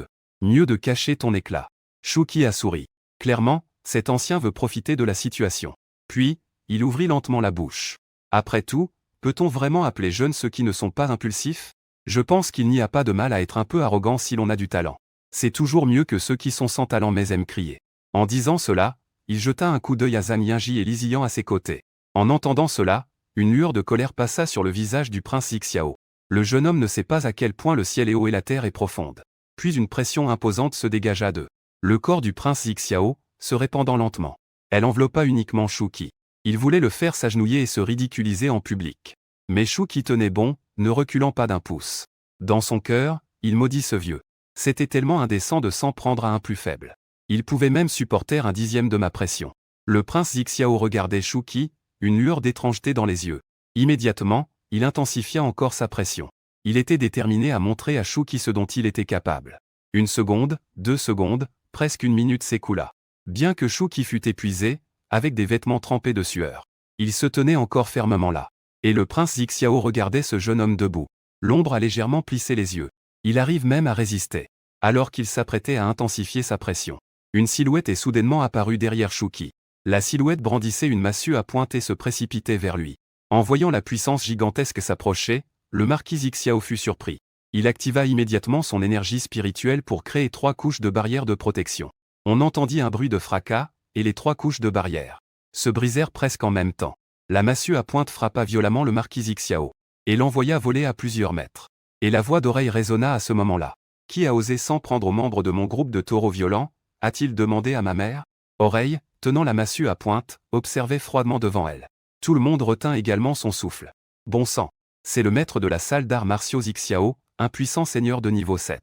mieux de cacher ton éclat. Shuki a souri. Clairement, cet ancien veut profiter de la situation. Puis, il ouvrit lentement la bouche. Après tout, peut-on vraiment appeler jeunes ceux qui ne sont pas impulsifs? Je pense qu'il n'y a pas de mal à être un peu arrogant si l'on a du talent. C'est toujours mieux que ceux qui sont sans talent mais aiment crier. En disant cela, il jeta un coup d'œil à Zhang Yinji et Lizian à ses côtés. En entendant cela, une lueur de colère passa sur le visage du prince Xiao. Le jeune homme ne sait pas à quel point le ciel est haut et la terre est profonde. Puis une pression imposante se dégagea d'eux. Le corps du prince Xiao, se répandant lentement. Elle enveloppa uniquement Shuki. Il voulait le faire s'agenouiller et se ridiculiser en public. Mais Shuki tenait bon, ne reculant pas d'un pouce. Dans son cœur, il maudit ce vieux. C'était tellement indécent de s'en prendre à un plus faible. Il pouvait même supporter un 10e de ma pression. Le prince Xiao regardait Shuki, une lueur d'étrangeté dans les yeux. Immédiatement, il intensifia encore sa pression. Il était déterminé à montrer à Shuki ce dont il était capable. 1 seconde, 2 secondes, presque 1 minute s'écoula. Bien que Shuki fût épuisé, avec des vêtements trempés de sueur, il se tenait encore fermement là. Et le prince Xiao regardait ce jeune homme debout. L'ombre a légèrement plissé les yeux. Il arrive même à résister. Alors qu'il s'apprêtait à intensifier sa pression, une silhouette est soudainement apparue derrière Shuki. La silhouette brandissait une massue à pointe et se précipitait vers lui. En voyant la puissance gigantesque s'approcher, le marquis Xiao fut surpris. Il activa immédiatement son énergie spirituelle pour créer 3 couches de barrière de protection. On entendit un bruit de fracas, et les 3 couches de barrière se brisèrent presque en même temps. La massue à pointe frappa violemment le marquis Xiao. et l'envoya voler à plusieurs mètres. Et la voix d'Oreille résonna à ce moment-là. Qui a osé s'en prendre aux membres de mon groupe de taureaux violents, a-t-il demandé à ma mère? Oreille, tenant la massue à pointe, observait froidement devant elle. Tout le monde retint également son souffle. Bon sang. C'est le maître de la salle d'arts martiaux Xiao, un puissant seigneur de niveau 7.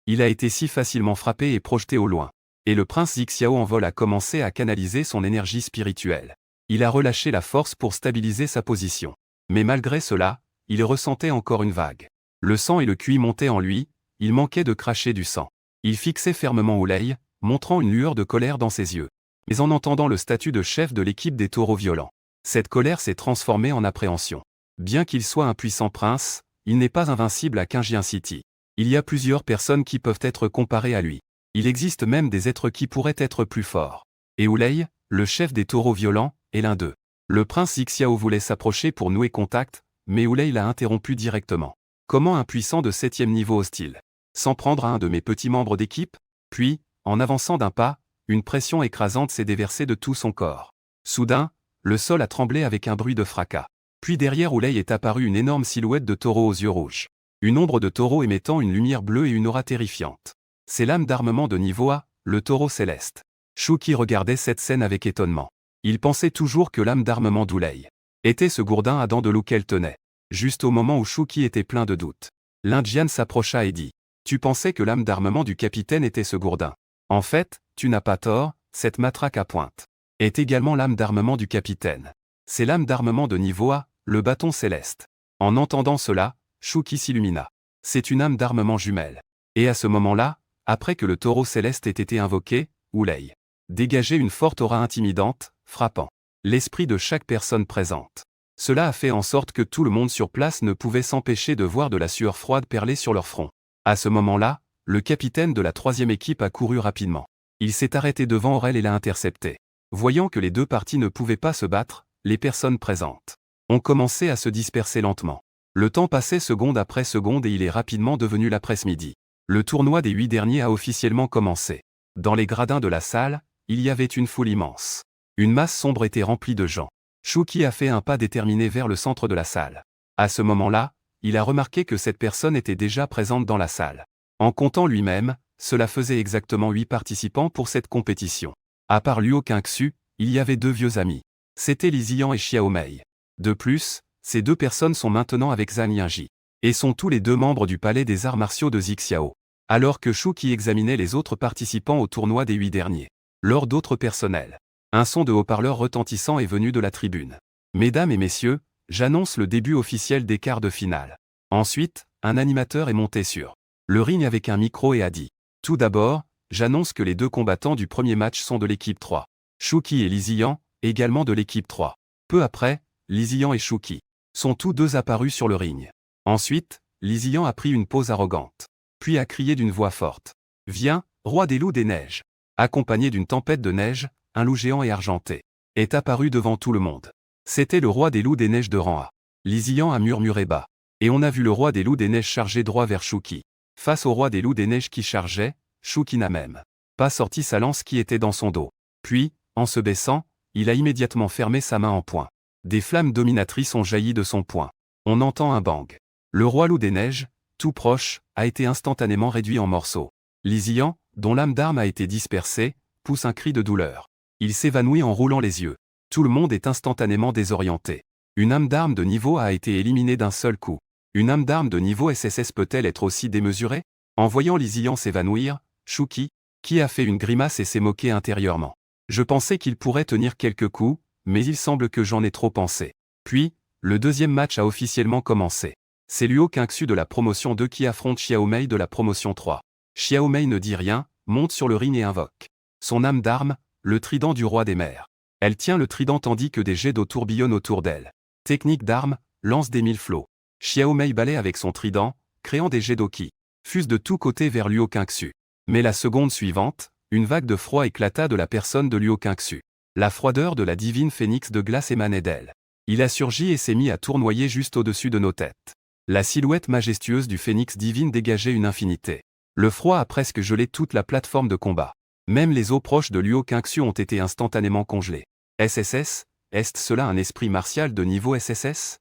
Il a été si facilement frappé et projeté au loin. Et le prince Xiao en vol a commencé à canaliser son énergie spirituelle. Il a relâché la force pour stabiliser sa position. Mais malgré cela, il ressentait encore une vague. Le sang et le QI montaient en lui, il manquait de cracher du sang. Il fixait fermement Oulei, montrant une lueur de colère dans ses yeux. Mais en entendant le statut de chef de l'équipe des taureaux violents, cette colère s'est transformée en appréhension. Bien qu'il soit un puissant prince, il n'est pas invincible à Qinjiang City. Il y a plusieurs personnes qui peuvent être comparées à lui. Il existe même des êtres qui pourraient être plus forts. Et Oulei, le chef des taureaux violents, est l'un d'eux. Le prince Xiao voulait s'approcher pour nouer contact, mais Oulei l'a interrompu directement. Comment un puissant de 7e niveau hostile s'en prendre à un de mes petits membres d'équipe? Puis, en avançant d'un pas, une pression écrasante s'est déversée de tout son corps. Soudain, le sol a tremblé avec un bruit de fracas. Puis derrière Oulei est apparue une énorme silhouette de taureau aux yeux rouges. Une ombre de taureau émettant une lumière bleue et une aura terrifiante. C'est l'âme d'armement de niveau A, le taureau céleste. Shuki regardait cette scène avec étonnement. Il pensait toujours que l'âme d'armement d'Oulei était ce gourdin à dents de loup qu'elle tenait. Juste au moment où Shuki était plein de doutes, l'Indien s'approcha et dit: Tu pensais que l'âme d'armement du capitaine était ce gourdin. En fait, tu n'as pas tort, cette matraque à pointe est également l'âme d'armement du capitaine. C'est l'âme d'armement de niveau A, le bâton céleste. En entendant cela, Shuki s'illumina. C'est une âme d'armement jumelle. Et à ce moment-là, après que le taureau céleste ait été invoqué, Oulei dégageait une forte aura intimidante, frappant l'esprit de chaque personne présente. Cela a fait en sorte que tout le monde sur place ne pouvait s'empêcher de voir de la sueur froide perler sur leur front. À ce moment-là, le capitaine de la 3e équipe a couru rapidement. Il s'est arrêté devant Aurel et l'a intercepté. Voyant que les deux parties ne pouvaient pas se battre, les personnes présentes ont commencé à se disperser lentement. Le temps passait seconde après seconde et il est rapidement devenu l'après-midi. Le tournoi des 8 derniers a officiellement commencé. Dans les gradins de la salle, il y avait une foule immense. Une masse sombre était remplie de gens. Shuki a fait un pas déterminé vers le centre de la salle. À ce moment-là, il a remarqué que cette personne était déjà présente dans la salle. En comptant lui-même, cela faisait exactement 8 participants pour cette compétition. À part Luo Qingxu, il y avait 2 vieux amis. C'étaient Li Ziyan et Xiaomei. De plus, ces 2 personnes sont maintenant avec Zhang Yingji, et sont tous les 2 membres du palais des arts martiaux de Xiao. Alors que Shuki examinait les autres participants au tournoi des 8 derniers. Lors d'autres personnels, un son de haut-parleur retentissant est venu de la tribune. Mesdames et messieurs, j'annonce le début officiel des quarts de finale. Ensuite, un animateur est monté sur le ring avec un micro et a dit: Tout d'abord, j'annonce que les 2 combattants du premier match sont de l'équipe 3. Shuki et Li Ziyan, également de l'équipe 3. Peu après, Li Ziyan et Shuki sont tous 2 apparus sur le ring. Ensuite, Li Ziyan a pris une pose arrogante. Puis a crié d'une voix forte: Viens, roi des loups des neiges. Accompagné d'une tempête de neige, un loup géant et argenté est apparu devant tout le monde. C'était le roi des loups des neiges de rang A. Li Ziyan a murmuré bas. Et on a vu le roi des loups des neiges charger droit vers Shuki. Face au roi des loups des neiges qui chargeait, Shuki n'a même pas sorti sa lance qui était dans son dos. Puis, en se baissant, il a immédiatement fermé sa main en poing. Des flammes dominatrices ont jailli de son poing. On entend un bang. Le roi loup des neiges, tout proche, a été instantanément réduit en morceaux. Li Ziyan, dont l'âme d'arme a été dispersée, pousse un cri de douleur. Il s'évanouit en roulant les yeux. Tout le monde est instantanément désorienté. Une âme d'arme de niveau A a été éliminée d'un seul coup. Une âme d'arme de niveau SSS peut-elle être aussi démesurée? En voyant Li Ziyan s'évanouir, Shuki, qui a fait une grimace et s'est moqué intérieurement. Je pensais qu'il pourrait tenir quelques coups, mais il semble que j'en ai trop pensé. Puis, le deuxième match a officiellement commencé. C'est Luo Qingxu de la promotion 2 qui affronte Xiaomei de la promotion 3. Xiaomei ne dit rien, monte sur le ring et invoque son âme d'arme, le trident du roi des mers. Elle tient le trident tandis que des jets d'eau tourbillonnent autour d'elle. Technique d'arme, lance des 1000 flots. Xiaomei balaie avec son trident, créant des jets d'eau qui fusent de tous côtés vers Luo Qingxu. Mais la seconde suivante, une vague de froid éclata de la personne de Luo Qingxu. La froideur de la divine phénix de glace émanait d'elle. Il a surgi et s'est mis à tournoyer juste au-dessus de nos têtes. La silhouette majestueuse du phénix divine dégageait une infinité. Le froid a presque gelé toute la plateforme de combat. Même les eaux proches de Luo Qingxu ont été instantanément congelées. SSS, est-ce cela un esprit martial de niveau SSS?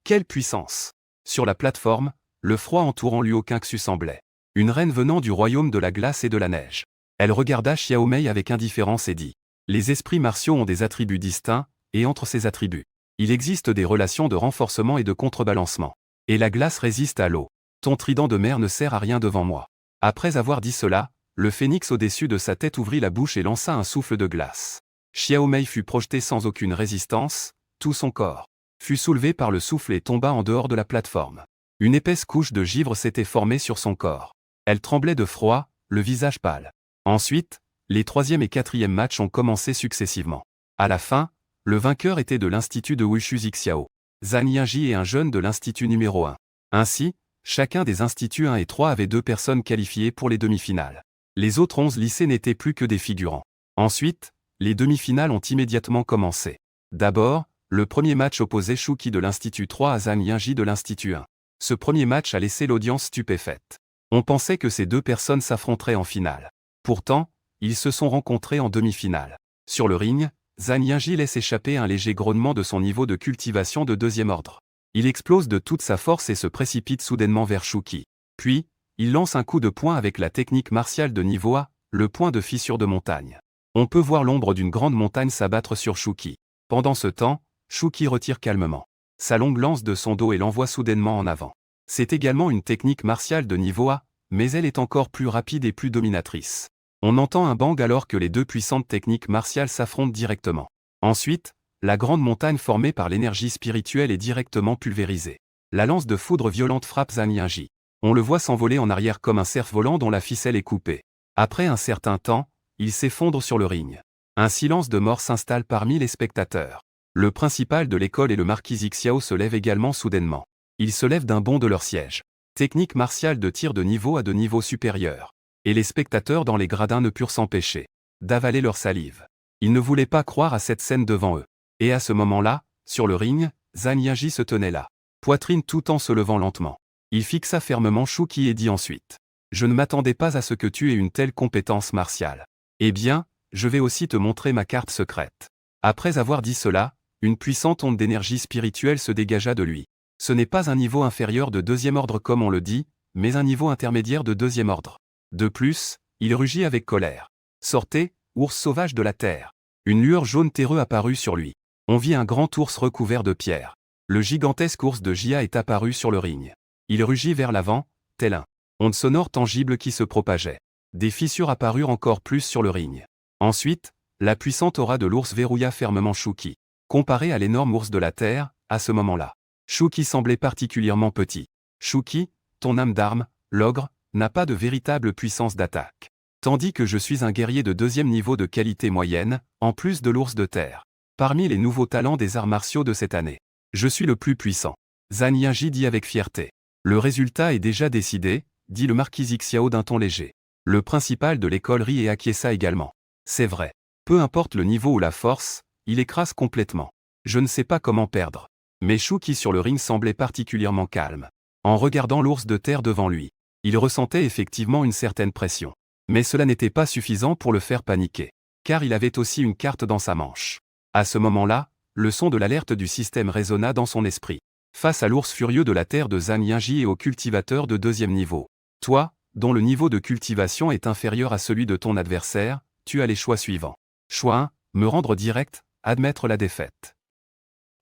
Quelle puissance! Sur la plateforme, le froid entourant Luo Qingxu semblait une reine venant du royaume de la glace et de la neige. Elle regarda Xiao Mei avec indifférence et dit: les esprits martiaux ont des attributs distincts, et entre ces attributs, il existe des relations de renforcement et de contrebalancement. Et la glace résiste à l'eau. Ton trident de mer ne sert à rien devant moi. Après avoir dit cela, le phénix au-dessus de sa tête ouvrit la bouche et lança un souffle de glace. Xiao Mei fut projeté sans aucune résistance, tout son corps fut soulevé par le souffle et tomba en dehors de la plateforme. Une épaisse couche de givre s'était formée sur son corps. Elle tremblait de froid, le visage pâle. Ensuite, les troisième et quatrième matchs ont commencé successivement. À la fin, le vainqueur était de l'institut de Wushu Zixiao, Zhan Yingji et un jeune de l'institut numéro 1. Ainsi, chacun des instituts 1 et 3 avait 2 personnes qualifiées pour les demi-finales. Les autres 11 lycées n'étaient plus que des figurants. Ensuite, les demi-finales ont immédiatement commencé. D'abord, le premier match opposait Shuqi de l'institut 3 à Zhan Yingji de l'institut 1. Ce premier match a laissé l'audience stupéfaite. On pensait que ces 2 personnes s'affronteraient en finale. Pourtant, ils se sont rencontrés en demi-finale. Sur le ring, Zhan Yingji laisse échapper un léger grognement de son niveau de cultivation de 2e ordre. Il explose de toute sa force et se précipite soudainement vers Shuqi. Puis, il lance un coup de poing avec la technique martiale de niveau A, le point de fissure de montagne. On peut voir l'ombre d'une grande montagne s'abattre sur Shuqi. Pendant ce temps, Shuqi retire calmement sa longue lance de son dos et l'envoie soudainement en avant. C'est également une technique martiale de niveau A, mais elle est encore plus rapide et plus dominatrice. On entend un bang alors que les 2 puissantes techniques martiales s'affrontent directement. Ensuite, la grande montagne formée par l'énergie spirituelle est directement pulvérisée. La lance de foudre violente frappe Zhan Yingji. On le voit s'envoler en arrière comme un cerf volant dont la ficelle est coupée. Après un certain temps, il s'effondre sur le ring. Un silence de mort s'installe parmi les spectateurs. Le principal de l'école et le marquis Zixiao se lèvent également soudainement. Ils se lèvent d'un bond de leur siège. Technique martiale de tir de niveau à de niveau supérieur. Et les spectateurs dans les gradins ne purent s'empêcher d'avaler leur salive. Ils ne voulaient pas croire à cette scène devant eux. Et à ce moment-là, sur le ring, Zhan Yingji se tenait là, poitrine tout en se levant lentement. Il fixa fermement Shuqi et dit ensuite: je ne m'attendais pas à ce que tu aies une telle compétence martiale. Eh bien, je vais aussi te montrer ma carte secrète. Après avoir dit cela, une puissante onde d'énergie spirituelle se dégagea de lui. Ce n'est pas un niveau inférieur de 2e ordre comme on le dit, mais un niveau intermédiaire de 2e ordre. De plus, il rugit avec colère. Sortez, ours sauvage de la terre. Une lueur jaune terreux apparut sur lui. On vit un grand ours recouvert de pierres. Le gigantesque ours de Jia est apparu sur le ring. Il rugit vers l'avant, tel un onde sonore tangible qui se propageait. Des fissures apparurent encore plus sur le ring. Ensuite, la puissante aura de l'ours verrouilla fermement Shuqi. Comparé à l'énorme ours de la terre, à ce moment-là, Shuqi semblait particulièrement petit. Shuqi, ton âme d'arme, l'ogre, n'a pas de véritable puissance d'attaque. Tandis que je suis un guerrier de 2e niveau de qualité moyenne, en plus de l'ours de terre. Parmi les nouveaux talents des arts martiaux de cette année, je suis le plus puissant. Zhan Yingji dit avec fierté. Le résultat est déjà décidé, dit le marquis Zixiao d'un ton léger. Le principal de l'école rit et acquiesça également. C'est vrai. Peu importe le niveau ou la force, il écrase complètement. Je ne sais pas comment perdre. Mais Shuqi sur le ring semblait particulièrement calme. En regardant l'ours de terre devant lui, il ressentait effectivement une certaine pression. Mais cela n'était pas suffisant pour le faire paniquer. Car il avait aussi une carte dans sa manche. À ce moment-là, le son de l'alerte du système résonna dans son esprit. Face à l'ours furieux de la terre de Zhan Yingji et au cultivateur de 2e niveau. Toi, dont le niveau de cultivation est inférieur à celui de ton adversaire, tu as les choix suivants. Choix 1, me rendre direct, admettre la défaite.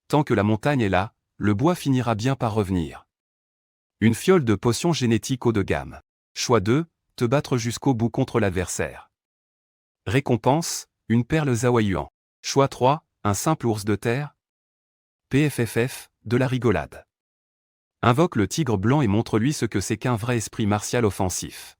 Tant que la montagne est là, le bois finira bien par revenir. Une fiole de potion génétique haut de gamme. Choix 2, te battre jusqu'au bout contre l'adversaire. Récompense, une perle Zaoyuan. Choix 3, un simple ours de terre. PFFF, de la rigolade. Invoque le tigre blanc et montre-lui ce que c'est qu'un vrai esprit martial offensif.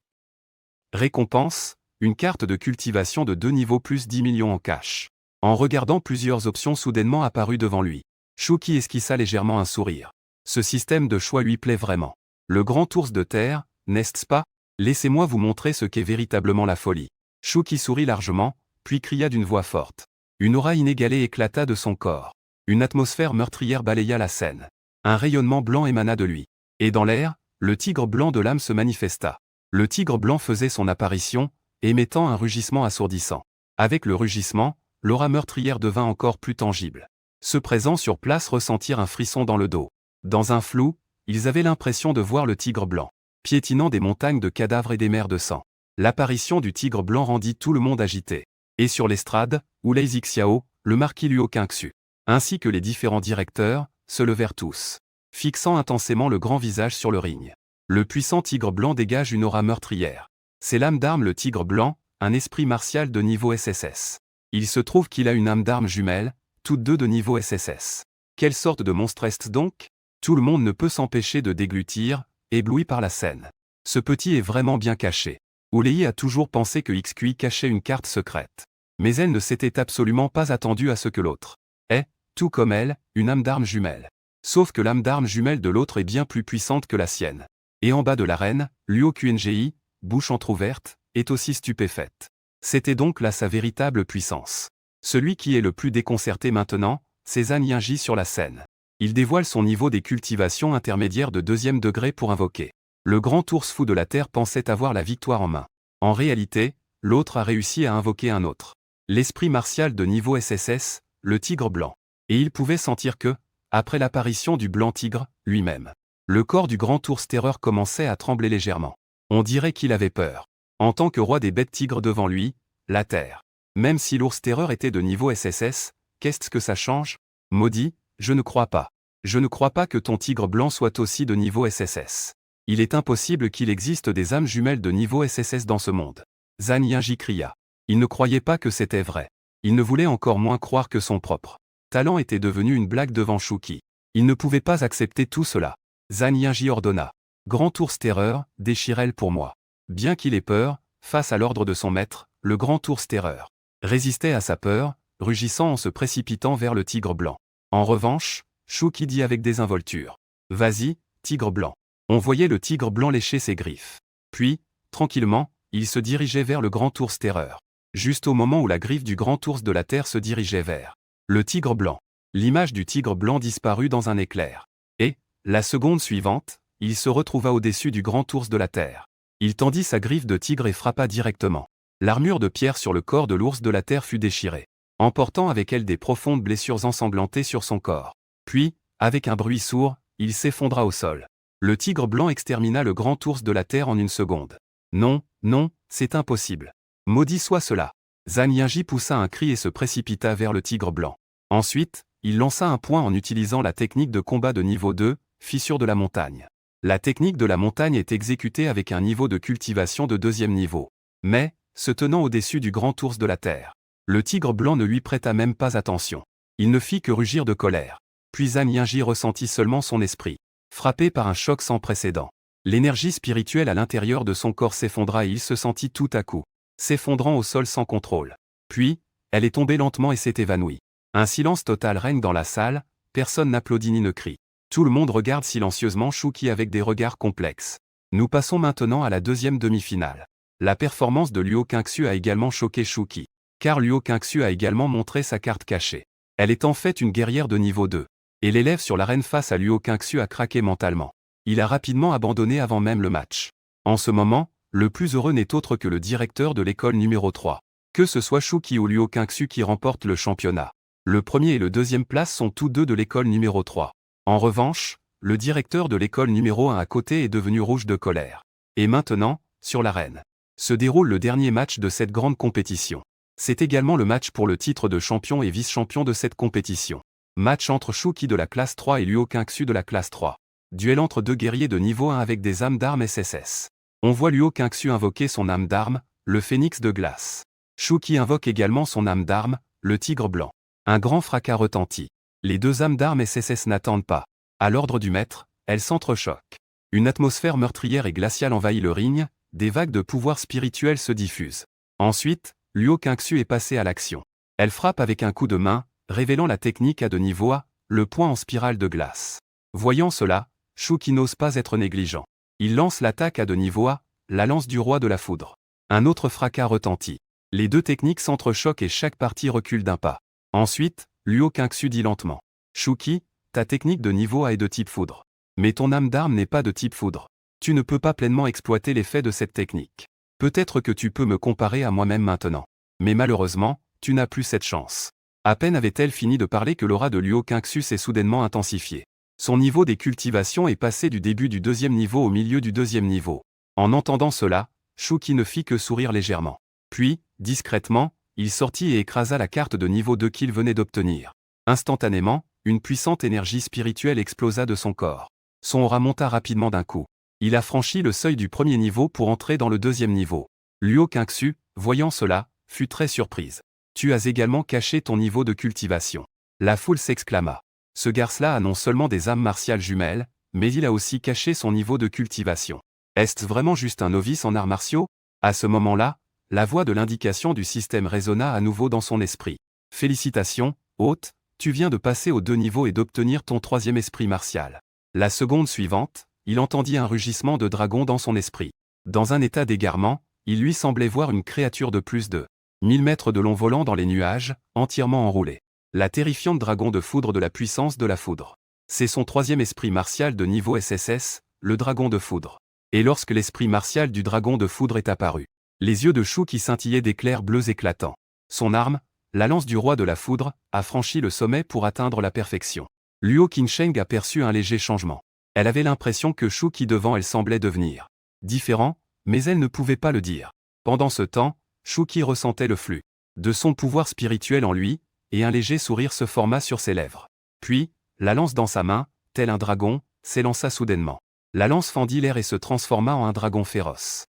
Récompense, une carte de cultivation de 2 niveaux plus 10 millions en cash. En regardant plusieurs options soudainement apparues devant lui, Shuqi esquissa légèrement un sourire. Ce système de choix lui plaît vraiment. Le grand ours de terre, n'est-ce pas? Laissez-moi vous montrer ce qu'est véritablement la folie. Shuqi sourit largement, puis cria d'une voix forte. Une aura inégalée éclata de son corps. Une atmosphère meurtrière balaya la scène. Un rayonnement blanc émana de lui. Et dans l'air, le tigre blanc de l'âme se manifesta. Le tigre blanc faisait son apparition, émettant un rugissement assourdissant. Avec le rugissement, l'aura meurtrière devint encore plus tangible. Ceux présents sur place ressentirent un frisson dans le dos. Dans un flou, ils avaient l'impression de voir le tigre blanc, piétinant des montagnes de cadavres et des mers de sang. L'apparition du tigre blanc rendit tout le monde agité. Et sur l'estrade, Lei Xiao, le marquis Luo Qingxu, ainsi que les différents directeurs, se levèrent tous, fixant intensément le grand visage sur le ring. Le puissant tigre blanc dégage une aura meurtrière. C'est l'âme d'arme le tigre blanc, un esprit martial de niveau SSS. Il se trouve qu'il a une âme d'arme jumelle, toutes deux de niveau SSS. Quelle sorte de monstre est-ce donc? Tout le monde ne peut s'empêcher de déglutir, ébloui par la scène. Ce petit est vraiment bien caché. Lei a toujours pensé que XQi cachait une carte secrète. Mais elle ne s'était absolument pas attendue à ce que l'autre ait, tout comme elle, une âme d'arme jumelle. Sauf que l'âme d'arme jumelle de l'autre est bien plus puissante que la sienne. Et en bas de l'arène, Luo Qingji, bouche entr'ouverte, est aussi stupéfaite. C'était donc là sa véritable puissance. Celui qui est le plus déconcerté maintenant, c'est Zhan Yingji sur la scène. Il dévoile son niveau des cultivations intermédiaires de 2e degré pour invoquer. Le grand ours fou de la Terre pensait avoir la victoire en main. En réalité, l'autre a réussi à invoquer un autre. L'esprit martial de niveau SSS, le tigre blanc. Et il pouvait sentir que, après l'apparition du blanc tigre, lui-même, le corps du grand ours terreur commençait à trembler légèrement. On dirait qu'il avait peur. En tant que roi des bêtes tigres devant lui, la Terre. Même si l'ours terreur était de niveau SSS, qu'est-ce que ça change? Maudit, je ne crois pas. Je ne crois pas que ton tigre blanc soit aussi de niveau SSS. Il est impossible qu'il existe des âmes jumelles de niveau SSS dans ce monde. Zhan Yingji cria. Il ne croyait pas que c'était vrai. Il ne voulait encore moins croire que son propre talent était devenu une blague devant Shuki. Il ne pouvait pas accepter tout cela. Zhan Yingji ordonna. Grand ours terreur, déchire-elle pour moi. Bien qu'il ait peur, face à l'ordre de son maître, le grand ours terreur résistait à sa peur, rugissant en se précipitant vers le tigre blanc. En revanche, Shuki dit avec désinvolture. Vas-y, tigre blanc. On voyait le tigre blanc lécher ses griffes. Puis, tranquillement, il se dirigeait vers le grand ours terreur. Juste au moment où la griffe du grand ours de la terre se dirigeait vers le tigre blanc. L'image du tigre blanc disparut dans un éclair. Et, la seconde suivante, il se retrouva au-dessus du grand ours de la terre. Il tendit sa griffe de tigre et frappa directement. L'armure de pierre sur le corps de l'ours de la terre fut déchirée, emportant avec elle des profondes blessures ensanglantées sur son corps. Puis, avec un bruit sourd, il s'effondra au sol. Le tigre blanc extermina le grand ours de la terre en une seconde. Non, non, c'est impossible. Maudit soit cela. Zhan Yingji poussa un cri et se précipita vers le tigre blanc. Ensuite, il lança un poing en utilisant la technique de combat de niveau 2, fissure de la montagne. La technique de la montagne est exécutée avec un niveau de cultivation de 2e niveau. Mais, se tenant au-dessus du grand ours de la terre, le tigre blanc ne lui prêta même pas attention. Il ne fit que rugir de colère. Puis Zhan Yingji ressentit seulement son esprit, frappé par un choc sans précédent. L'énergie spirituelle à l'intérieur de son corps s'effondra et il se sentit tout à coup s'effondrant au sol sans contrôle. Puis, elle est tombée lentement et s'est évanouie. Un silence total règne dans la salle, personne n'applaudit ni ne crie. Tout le monde regarde silencieusement Shuki avec des regards complexes. Nous passons maintenant à la 2e demi-finale. La performance de Luo Qingxu a également choqué Shuki, car Luo Qingxu a également montré sa carte cachée. Elle est en fait une guerrière de niveau 2. Et l'élève sur l'arène face à Luo Qingxu a craqué mentalement. Il a rapidement abandonné avant même le match. En ce moment, le plus heureux n'est autre que le directeur de l'école numéro 3. Que ce soit Shuki ou Luo Qingxu qui remporte le championnat. Le 1er et le 2e place sont tous deux de l'école numéro 3. En revanche, le directeur de l'école numéro 1 à côté est devenu rouge de colère. Et maintenant, sur l'arène, se déroule le dernier match de cette grande compétition. C'est également le match pour le titre de champion et vice-champion de cette compétition. Match entre Shuki de la classe 3 et Luo Qingxu de la classe 3. Duel entre deux guerriers de niveau 1 avec des âmes d'armes SSS. On voit Luo Qingxu invoquer son âme d'arme, le phénix de glace. Shuki invoque également son âme d'arme, le tigre blanc. Un grand fracas retentit. Les deux âmes d'armes SSS n'attendent pas. À l'ordre du maître, elles s'entrechoquent. Une atmosphère meurtrière et glaciale envahit le ring, des vagues de pouvoir spirituel se diffusent. Ensuite, Luo Qingxu est passé à l'action. Elle frappe avec un coup de main, révélant la technique à 2 niveaux A, le poing en spirale de glace. Voyant cela, Shuki n'ose pas être négligent. Il lance l'attaque à 2 niveaux A, la lance du roi de la foudre. Un autre fracas retentit. Les deux techniques s'entrechoquent et chaque partie recule d'un pas. Ensuite, Luo Qingxu dit lentement. Shuki, ta technique de niveau A est de type foudre. Mais ton âme d'arme n'est pas de type foudre. Tu ne peux pas pleinement exploiter l'effet de cette technique. Peut-être que tu peux me comparer à moi-même maintenant. Mais malheureusement, tu n'as plus cette chance. À peine avait-elle fini de parler que l'aura de Luo Qingxu s'est soudainement intensifiée. Son niveau des cultivations est passé du début du deuxième niveau au milieu du deuxième niveau. En entendant cela, Shuki ne fit que sourire légèrement. Puis, discrètement, il sortit et écrasa la carte de niveau 2 qu'il venait d'obtenir. Instantanément, une puissante énergie spirituelle explosa de son corps. Son aura monta rapidement d'un coup. Il a franchi le seuil du premier niveau pour entrer dans le deuxième niveau. Luo Qingxu, voyant cela, fut très surprise. Tu as également caché ton niveau de cultivation. La foule s'exclama. Ce garce-là a non seulement des âmes martiales jumelles, mais il a aussi caché son niveau de cultivation. Est-ce vraiment juste un novice en arts martiaux? À ce moment-là, la voix de l'indication du système résonna à nouveau dans son esprit. Félicitations, hôte, tu viens de passer aux 2 niveaux et d'obtenir ton 3e esprit martial. La seconde suivante, il entendit un rugissement de dragon dans son esprit. Dans un état d'égarement, il lui semblait voir une créature de plus de 1000 mètres de long volant dans les nuages, entièrement enroulée. La terrifiante dragon de foudre de la puissance de la foudre. C'est son 3e esprit martial de niveau SSS, le dragon de foudre. Et lorsque l'esprit martial du dragon de foudre est apparu, les yeux de Shuki scintillaient d'éclairs bleus éclatants. Son arme, la lance du roi de la foudre, a franchi le sommet pour atteindre la perfection. Luo Qingsheng aperçut un léger changement. Elle avait l'impression que Shuki devant elle semblait devenir différent, mais elle ne pouvait pas le dire. Pendant ce temps, Shuki ressentait le flux de son pouvoir spirituel en lui, et un léger sourire se forma sur ses lèvres. Puis, la lance dans sa main, tel un dragon, s'élança soudainement. La lance fendit l'air et se transforma en un dragon féroce.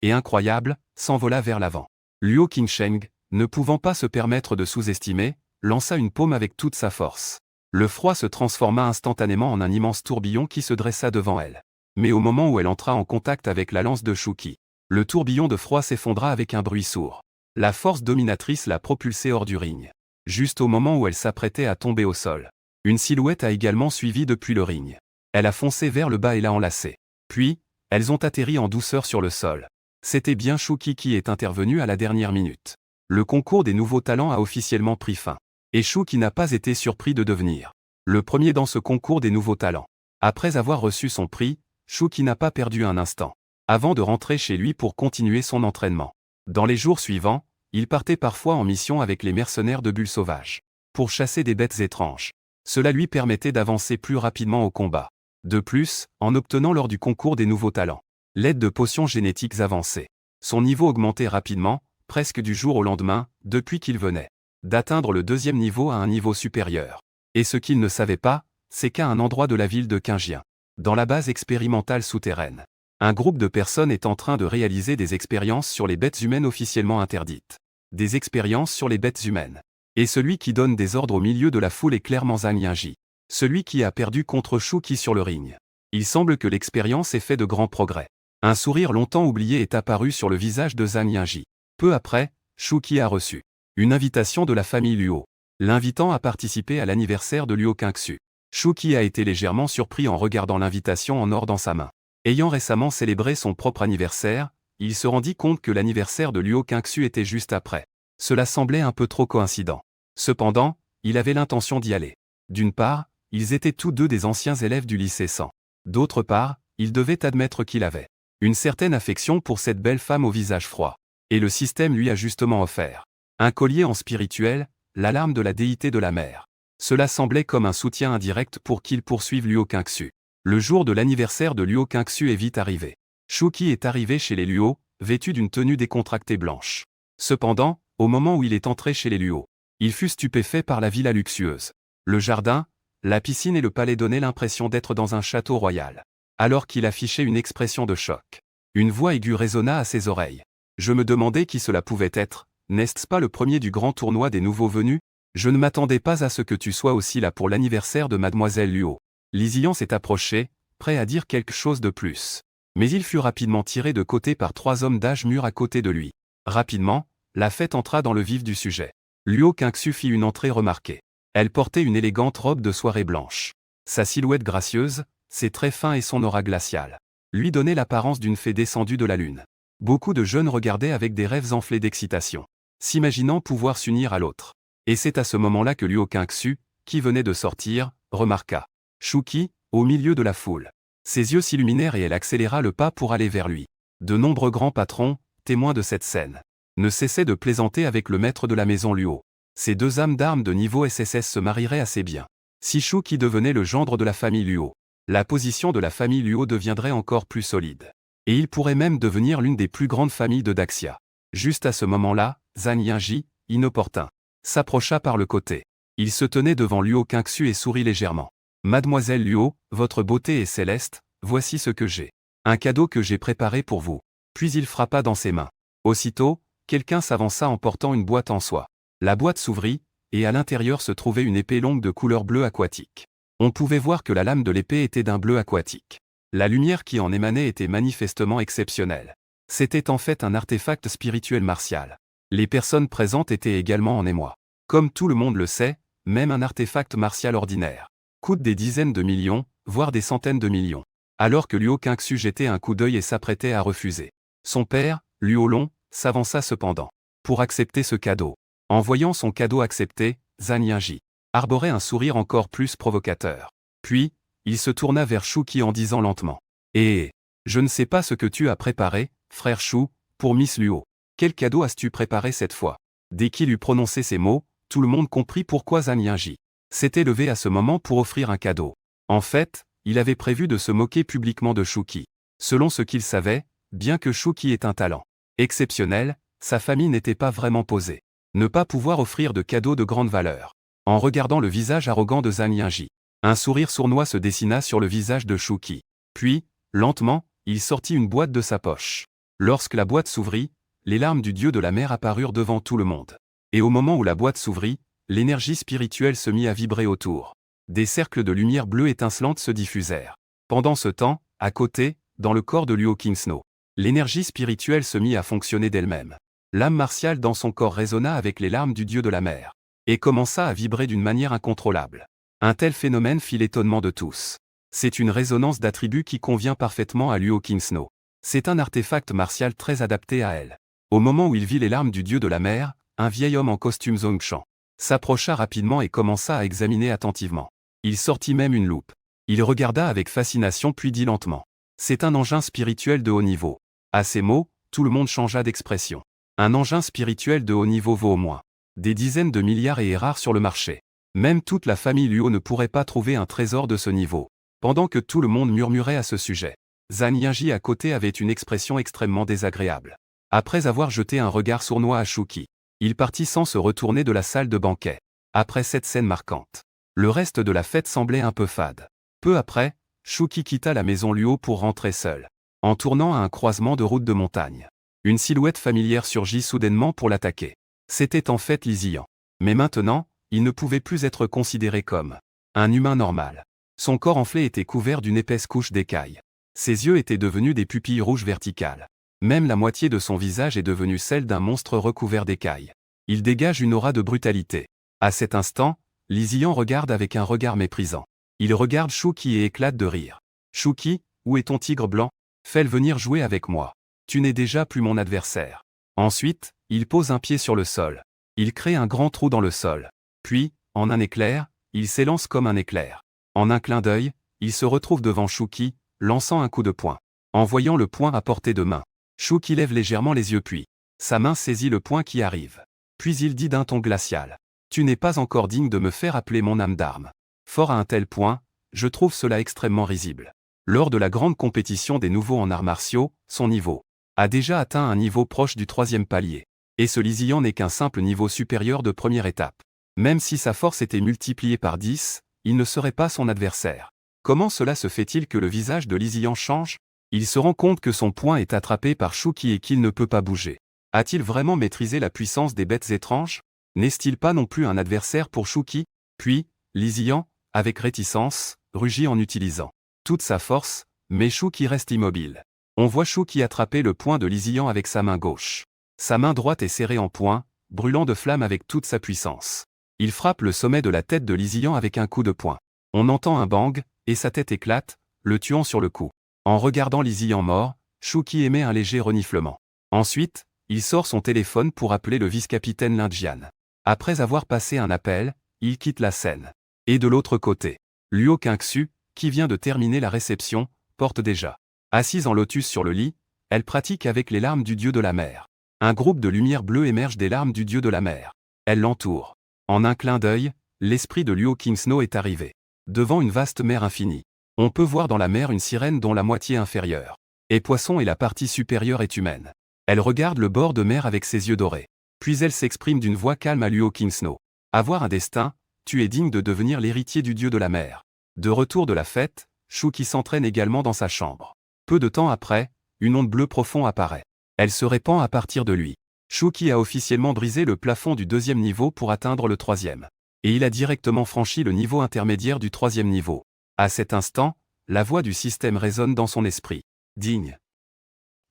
Et incroyable, s'envola vers l'avant. Luo Qingsheng, ne pouvant pas se permettre de sous-estimer, lança une paume avec toute sa force. Le froid se transforma instantanément en un immense tourbillon qui se dressa devant elle. Mais au moment où elle entra en contact avec la lance de Shuki, le tourbillon de froid s'effondra avec un bruit sourd. La force dominatrice l'a propulsée hors du ring. Juste au moment où elle s'apprêtait à tomber au sol. Une silhouette a également suivi depuis le ring. Elle a foncé vers le bas et l'a enlacée. Puis, elles ont atterri en douceur sur le sol. C'était bien Shuki qui est intervenu à la dernière minute. Le concours des nouveaux talents a officiellement pris fin. Et Shuki n'a pas été surpris de devenir le premier dans ce concours des nouveaux talents. Après avoir reçu son prix, Shuki n'a pas perdu un instant. Avant de rentrer chez lui pour continuer son entraînement. Dans les jours suivants, il partait parfois en mission avec les mercenaires de Bulles Sauvages. Pour chasser des bêtes étranges. Cela lui permettait d'avancer plus rapidement au combat. De plus, en obtenant lors du concours des nouveaux talents l'aide de potions génétiques avancées. Son niveau augmentait rapidement, presque du jour au lendemain, depuis qu'il venait d'atteindre le 2e niveau à un niveau supérieur. Et ce qu'il ne savait pas, c'est qu'à un endroit de la ville de Qingjian, dans la base expérimentale souterraine, un groupe de personnes est en train de réaliser des expériences sur les bêtes humaines officiellement interdites. Des expériences sur les bêtes humaines. Et celui qui donne des ordres au milieu de la foule est clairement Zhang Yingji. Celui qui a perdu contre Shuki sur le ring. Il semble que l'expérience ait fait de grands progrès. Un sourire longtemps oublié est apparu sur le visage de Zhang Yingji. Peu après, Shuki a reçu une invitation de la famille Luo, l'invitant à participer à l'anniversaire de Luo Qingxu. Shuki a été légèrement surpris en regardant l'invitation en or dans sa main. Ayant récemment célébré son propre anniversaire, il se rendit compte que l'anniversaire de Luo Qingxu était juste après. Cela semblait un peu trop coïncident. Cependant, il avait l'intention d'y aller. D'une part, ils étaient tous deux des anciens élèves du lycée 100. D'autre part, il devait admettre qu'il avait une certaine affection pour cette belle femme au visage froid. Et le système lui a justement offert un collier en spirituel, l'alarme de la déité de la mer. Cela semblait comme un soutien indirect pour qu'il poursuive Luo Qingxu. Le jour de l'anniversaire de Luo Qingxu est vite arrivé. Shuki est arrivé chez les Luo, vêtu d'une tenue décontractée blanche. Cependant, au moment où il est entré chez les Luo, il fut stupéfait par la villa luxueuse. Le jardin, la piscine et le palais donnaient l'impression d'être dans un château royal. Alors qu'il affichait une expression de choc. Une voix aiguë résonna à ses oreilles. Je me demandais qui cela pouvait être, n'est-ce pas le premier du grand tournoi des nouveaux venus? Je ne m'attendais pas à ce que tu sois aussi là pour l'anniversaire de mademoiselle Luo. Lisian s'est approché, prêt à dire quelque chose de plus. Mais il fut rapidement tiré de côté par 3 hommes d'âge mûr à côté de lui. Rapidement, la fête entra dans le vif du sujet. Luo Qingxu fit une entrée remarquée. Elle portait une élégante robe de soirée blanche. Sa silhouette gracieuse, ses traits fins et son aura glaciale lui donnaient l'apparence d'une fée descendue de la lune. Beaucoup de jeunes regardaient avec des rêves enflés d'excitation, s'imaginant pouvoir s'unir à l'autre. Et c'est à ce moment-là que Luo Qingxu, qui venait de sortir, remarqua Shuki, au milieu de la foule. Ses yeux s'illuminèrent et elle accéléra le pas pour aller vers lui. De nombreux grands patrons, témoins de cette scène, ne cessaient de plaisanter avec le maître de la maison Luo. Ces 2 âmes d'armes de niveau SSS se marieraient assez bien. Si Shuqi devenait le gendre de la famille Luo, la position de la famille Luo deviendrait encore plus solide. Et il pourrait même devenir l'une des plus grandes familles de Daxia. Juste à ce moment-là, Zhang Yinji, inopportun, s'approcha par le côté. Il se tenait devant Luo Qingxu et sourit légèrement. « Mademoiselle Luo, votre beauté est céleste, voici ce que j'ai. Un cadeau que j'ai préparé pour vous. » Puis il frappa dans ses mains. Aussitôt, quelqu'un s'avança en portant une boîte en soie. La boîte s'ouvrit, et à l'intérieur se trouvait une épée longue de couleur bleu aquatique. On pouvait voir que la lame de l'épée était d'un bleu aquatique. La lumière qui en émanait était manifestement exceptionnelle. C'était en fait un artefact spirituel martial. Les personnes présentes étaient également en émoi. Comme tout le monde le sait, même un artefact martial ordinaire coûte des dizaines de millions, voire des centaines de millions. Alors que Luo Qingxu jetait un coup d'œil et s'apprêtait à refuser. Son père, Luo Long, s'avança cependant pour accepter ce cadeau. En voyant son cadeau accepté, Zhang Yinji arborait un sourire encore plus provocateur. Puis, il se tourna vers Shuqi en disant lentement. « je ne sais pas ce que tu as préparé, frère Shu, pour Miss Luo. Quel cadeau as-tu préparé cette fois ?» Dès qu'il eut prononcé ces mots, tout le monde comprit pourquoi Zhang Yinji s'était levé à ce moment pour offrir un cadeau. En fait, il avait prévu de se moquer publiquement de Shuqi. Selon ce qu'il savait, bien que Shuqi ait un talent exceptionnel, sa famille n'était pas vraiment posée. Ne pas pouvoir offrir de cadeaux de grande valeur. En regardant le visage arrogant de Zhang Yinji, un sourire sournois se dessina sur le visage de Shuqi. Puis, lentement, il sortit une boîte de sa poche. Lorsque la boîte s'ouvrit, les larmes du dieu de la mer apparurent devant tout le monde. Et au moment où la boîte s'ouvrit, l'énergie spirituelle se mit à vibrer autour. Des cercles de lumière bleue étincelante se diffusèrent. Pendant ce temps, à côté, dans le corps de Luo Qingxu, l'énergie spirituelle se mit à fonctionner d'elle-même. L'âme martiale dans son corps résonna avec les larmes du dieu de la mer, et commença à vibrer d'une manière incontrôlable. Un tel phénomène fit l'étonnement de tous. C'est une résonance d'attributs qui convient parfaitement à Luo Qingxu. C'est un artefact martial très adapté à elle. Au moment où il vit les larmes du dieu de la mer, un vieil homme en costume Zongshan s'approcha rapidement et commença à examiner attentivement. Il sortit même une loupe. Il regarda avec fascination puis dit lentement. « C'est un engin spirituel de haut niveau. » À ces mots, tout le monde changea d'expression. Un engin spirituel de haut niveau vaut au moins des dizaines de milliards et est rare sur le marché. Même toute la famille Luo ne pourrait pas trouver un trésor de ce niveau. Pendant que tout le monde murmurait à ce sujet, Zhang Yinji à côté avait une expression extrêmement désagréable. Après avoir jeté un regard sournois à Shuqi, il partit sans se retourner de la salle de banquet. Après cette scène marquante, le reste de la fête semblait un peu fade. Peu après, Shuqi quitta la maison Luo pour rentrer seul. En tournant à un croisement de route de montagne, une silhouette familière surgit soudainement pour l'attaquer. C'était en fait Li Ziyan. Mais maintenant, il ne pouvait plus être considéré comme un humain normal. Son corps enflé était couvert d'une épaisse couche d'écailles. Ses yeux étaient devenus des pupilles rouges verticales. Même la moitié de son visage est devenue celle d'un monstre recouvert d'écailles. Il dégage une aura de brutalité. À cet instant, Li Ziyan regarde avec un regard méprisant. Il regarde Shuqi et éclate de rire. « Shuqi, où est ton tigre blanc? Fais-le venir jouer avec moi. Tu n'es déjà plus mon adversaire. » Ensuite, il pose un pied sur le sol. Il crée un grand trou dans le sol. Puis, en un éclair, il s'élance comme un éclair. En un clin d'œil, il se retrouve devant Shuqi, lançant un coup de poing. En voyant le poing à portée de main, Shuqi lève légèrement les yeux puis sa main saisit le poing qui arrive. Puis il dit d'un ton glacial. « Tu n'es pas encore digne de me faire appeler mon âme d'arme. » Fort à un tel point, je trouve cela extrêmement risible. Lors de la grande compétition des nouveaux en arts martiaux, son niveau a déjà atteint un niveau proche du 3e palier. Et ce Li Ziyan n'est qu'un simple niveau supérieur de première étape. Même si sa force était multipliée par 10, il ne serait pas son adversaire. Comment cela se fait-il que le visage de Li Ziyan change? Il se rend compte que son poing est attrapé par Shuqi et qu'il ne peut pas bouger. A-t-il vraiment maîtrisé la puissance des bêtes étranges? N'est-il pas non plus un adversaire pour Shuqi? Puis, Li Ziyan, avec réticence, rugit en utilisant toute sa force, mais Shuqi reste immobile. On voit Shuqi attraper le poing de Li Ziyan avec sa main gauche. Sa main droite est serrée en poing, brûlant de flamme avec toute sa puissance. Il frappe le sommet de la tête de Li Ziyan avec un coup de poing. On entend un bang, et sa tête éclate, le tuant sur le coup. En regardant Li Ziyan mort, Shuqi émet un léger reniflement. Ensuite, il sort son téléphone pour appeler le vice-capitaine Lin Jian. Après avoir passé un appel, il quitte la scène. Et de l'autre côté, Luo Qingxu, qui vient de terminer la réception, porte déjà. Assise en lotus sur le lit, elle pratique avec les larmes du dieu de la mer. Un groupe de lumière bleue émerge des larmes du dieu de la mer. Elle l'entoure. En un clin d'œil, l'esprit de Luo Kingsno est arrivé. Devant une vaste mer infinie. On peut voir dans la mer une sirène dont la moitié inférieure est poisson et la partie supérieure est humaine. Elle regarde le bord de mer avec ses yeux dorés. Puis elle s'exprime d'une voix calme à Luo Kingsno. Avoir un destin, tu es digne de devenir l'héritier du dieu de la mer. De retour de la fête, Shuki s'entraîne également dans sa chambre. Peu de temps après, une onde bleue profonde apparaît. Elle se répand à partir de lui. Shuki a officiellement brisé le plafond du 2e niveau pour atteindre le 3e. Et il a directement franchi le niveau intermédiaire du 3e niveau. À cet instant, la voix du système résonne dans son esprit. Digne.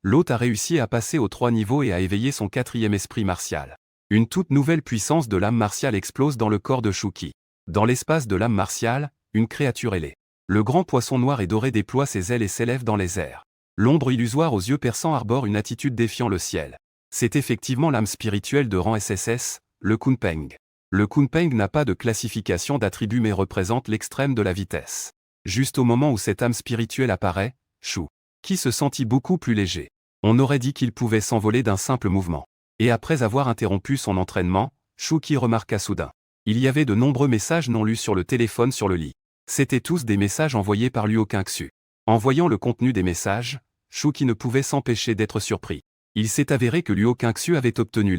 L'hôte a réussi à passer aux 3 niveaux et à éveiller son 4e esprit martial. Une toute nouvelle puissance de l'âme martiale explose dans le corps de Shuki. Dans l'espace de l'âme martiale, une créature ailée. Le grand poisson noir et doré déploie ses ailes et s'élève dans les airs. L'ombre illusoire aux yeux perçants arbore une attitude défiant le ciel. C'est effectivement l'âme spirituelle de rang SSS, le Kunpeng. Le Kunpeng n'a pas de classification d'attributs mais représente l'extrême de la vitesse. Juste au moment où cette âme spirituelle apparaît, Shuki se sentit beaucoup plus léger. On aurait dit qu'il pouvait s'envoler d'un simple mouvement. Et après avoir interrompu son entraînement, Shuki remarqua soudain. Il y avait de nombreux messages non lus sur le téléphone sur le lit. C'étaient tous des messages envoyés par Luo Kingsu. En voyant le contenu des messages, Shuki ne pouvait s'empêcher d'être surpris. Il s'est avéré que Luo Kingsu avait obtenu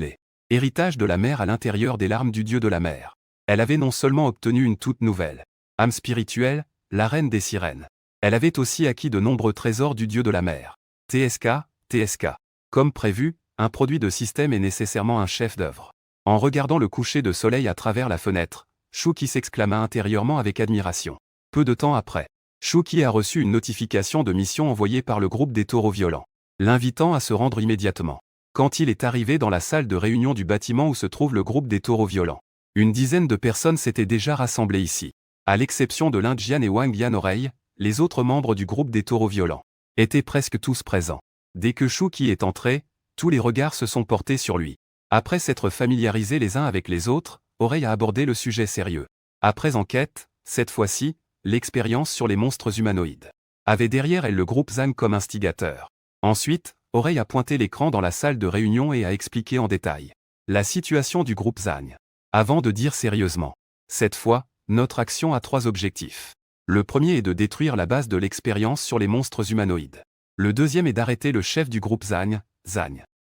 l'héritage de la mer à l'intérieur des larmes du dieu de la mer. Elle avait non seulement obtenu une toute nouvelle âme spirituelle, la reine des sirènes. Elle avait aussi acquis de nombreux trésors du dieu de la mer. TSK. Comme prévu, un produit de système est nécessairement un chef-d'œuvre. En regardant le coucher de soleil à travers la fenêtre, Shuki s'exclama intérieurement avec admiration. Peu de temps après, Shuki a reçu une notification de mission envoyée par le groupe des taureaux violents, l'invitant à se rendre immédiatement. Quand il est arrivé dans la salle de réunion du bâtiment où se trouve le groupe des taureaux violents, une dizaine de personnes s'étaient déjà rassemblées ici. À l'exception de Lin Jian et Wang Yan-Oreille, les autres membres du groupe des taureaux violents étaient presque tous présents. Dès que Shuki est entré, tous les regards se sont portés sur lui. Après s'être familiarisés les uns avec les autres, Oreille a abordé le sujet sérieux. Après enquête, cette fois-ci, l'expérience sur les monstres humanoïdes avait derrière elle le groupe Zhang comme instigateur. Ensuite, Oreille a pointé l'écran dans la salle de réunion et a expliqué en détail la situation du groupe Zhang. Avant de dire sérieusement, cette fois, notre action a 3 objectifs. Le premier est de détruire la base de l'expérience sur les monstres humanoïdes. Le deuxième est d'arrêter le chef du groupe Zhang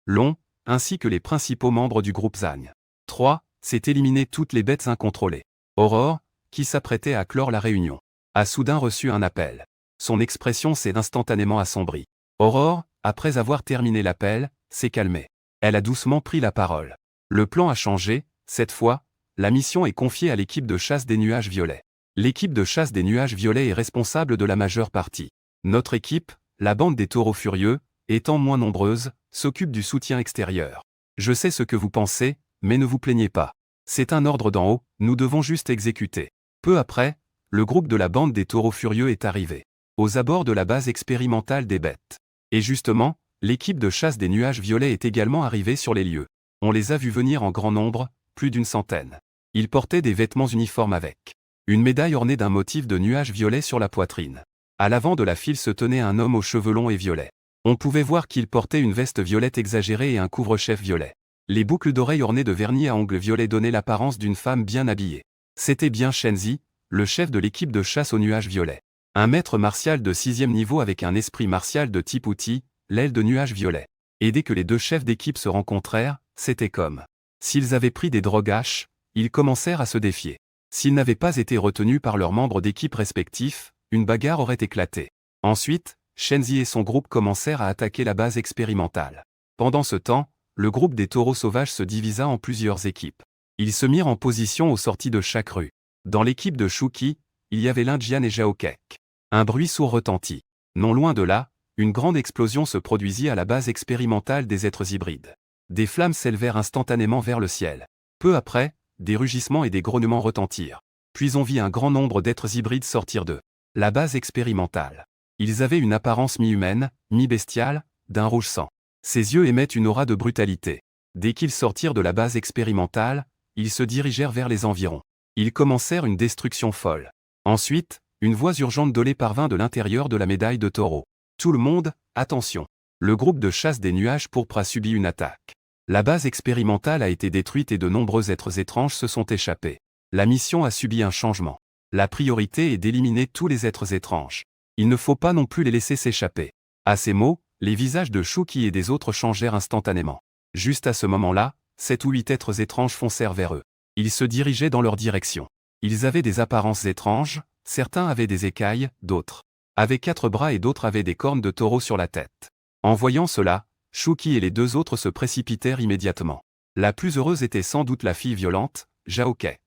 Long, ainsi que les principaux membres du groupe Zhang. 3. C'est éliminer toutes les bêtes incontrôlées. Aurore, qui s'apprêtait à clore la réunion, a soudain reçu un appel. Son expression s'est instantanément assombrie. Aurore, après avoir terminé l'appel, s'est calmée. Elle a doucement pris la parole. Le plan a changé, cette fois, la mission est confiée à l'équipe de chasse des nuages violets. L'équipe de chasse des nuages violets est responsable de la majeure partie. Notre équipe, la bande des taureaux furieux, étant moins nombreuse, s'occupe du soutien extérieur. Je sais ce que vous pensez, mais ne vous plaignez pas. C'est un ordre d'en haut, nous devons juste exécuter. Peu après, le groupe de la bande des taureaux furieux est arrivé, aux abords de la base expérimentale des bêtes. Et justement, l'équipe de chasse des nuages violets est également arrivée sur les lieux. On les a vus venir en grand nombre, plus d'une centaine. Ils portaient des vêtements uniformes avec une médaille ornée d'un motif de nuages violets sur la poitrine. À l'avant de la file se tenait un homme aux cheveux longs et violets. On pouvait voir qu'il portait une veste violette exagérée et un couvre-chef violet. Les boucles d'oreilles ornées de vernis à ongles violets donnaient l'apparence d'une femme bien habillée. C'était bien Shenzi, le chef de l'équipe de chasse aux nuages violets. Un maître martial de 6e niveau avec un esprit martial de type outil, l'aile de nuages violets. Et dès que les deux chefs d'équipe se rencontrèrent, c'était comme s'ils avaient pris des drogues H, ils commencèrent à se défier. S'ils n'avaient pas été retenus par leurs membres d'équipe respectifs, une bagarre aurait éclaté. Ensuite, Shenzi et son groupe commencèrent à attaquer la base expérimentale. Pendant ce temps, le groupe des taureaux sauvages se divisa en plusieurs équipes. Ils se mirent en position aux sorties de chaque rue. Dans l'équipe de Shuki, il y avait Lin Jian et Zhao Kek. Un bruit sourd retentit. Non loin de là, une grande explosion se produisit à la base expérimentale des êtres hybrides. Des flammes s'élevèrent instantanément vers le ciel. Peu après, des rugissements et des grognements retentirent. Puis on vit un grand nombre d'êtres hybrides sortir de la base expérimentale. Ils avaient une apparence mi-humaine, mi-bestiale, d'un rouge sang. Ses yeux émettent une aura de brutalité. Dès qu'ils sortirent de la base expérimentale, ils se dirigèrent vers les environs. Ils commencèrent une destruction folle. Ensuite, une voix urgente dolée parvint de l'intérieur de la médaille de taureau. Tout le monde, attention. Le groupe de chasse des nuages pourpres a subi une attaque. La base expérimentale a été détruite et de nombreux êtres étranges se sont échappés. La mission a subi un changement. La priorité est d'éliminer tous les êtres étranges. Il ne faut pas non plus les laisser s'échapper. À ces mots, les visages de Shuki et des autres changèrent instantanément. Juste à ce moment-là, 7 ou 8 êtres étranges foncèrent vers eux. Ils se dirigeaient dans leur direction. Ils avaient des apparences étranges, certains avaient des écailles, d'autres avaient 4 bras et d'autres avaient des cornes de taureau sur la tête. En voyant cela, Shuki et les 2 autres se précipitèrent immédiatement. La plus heureuse était sans doute la fille violente, Jaokek.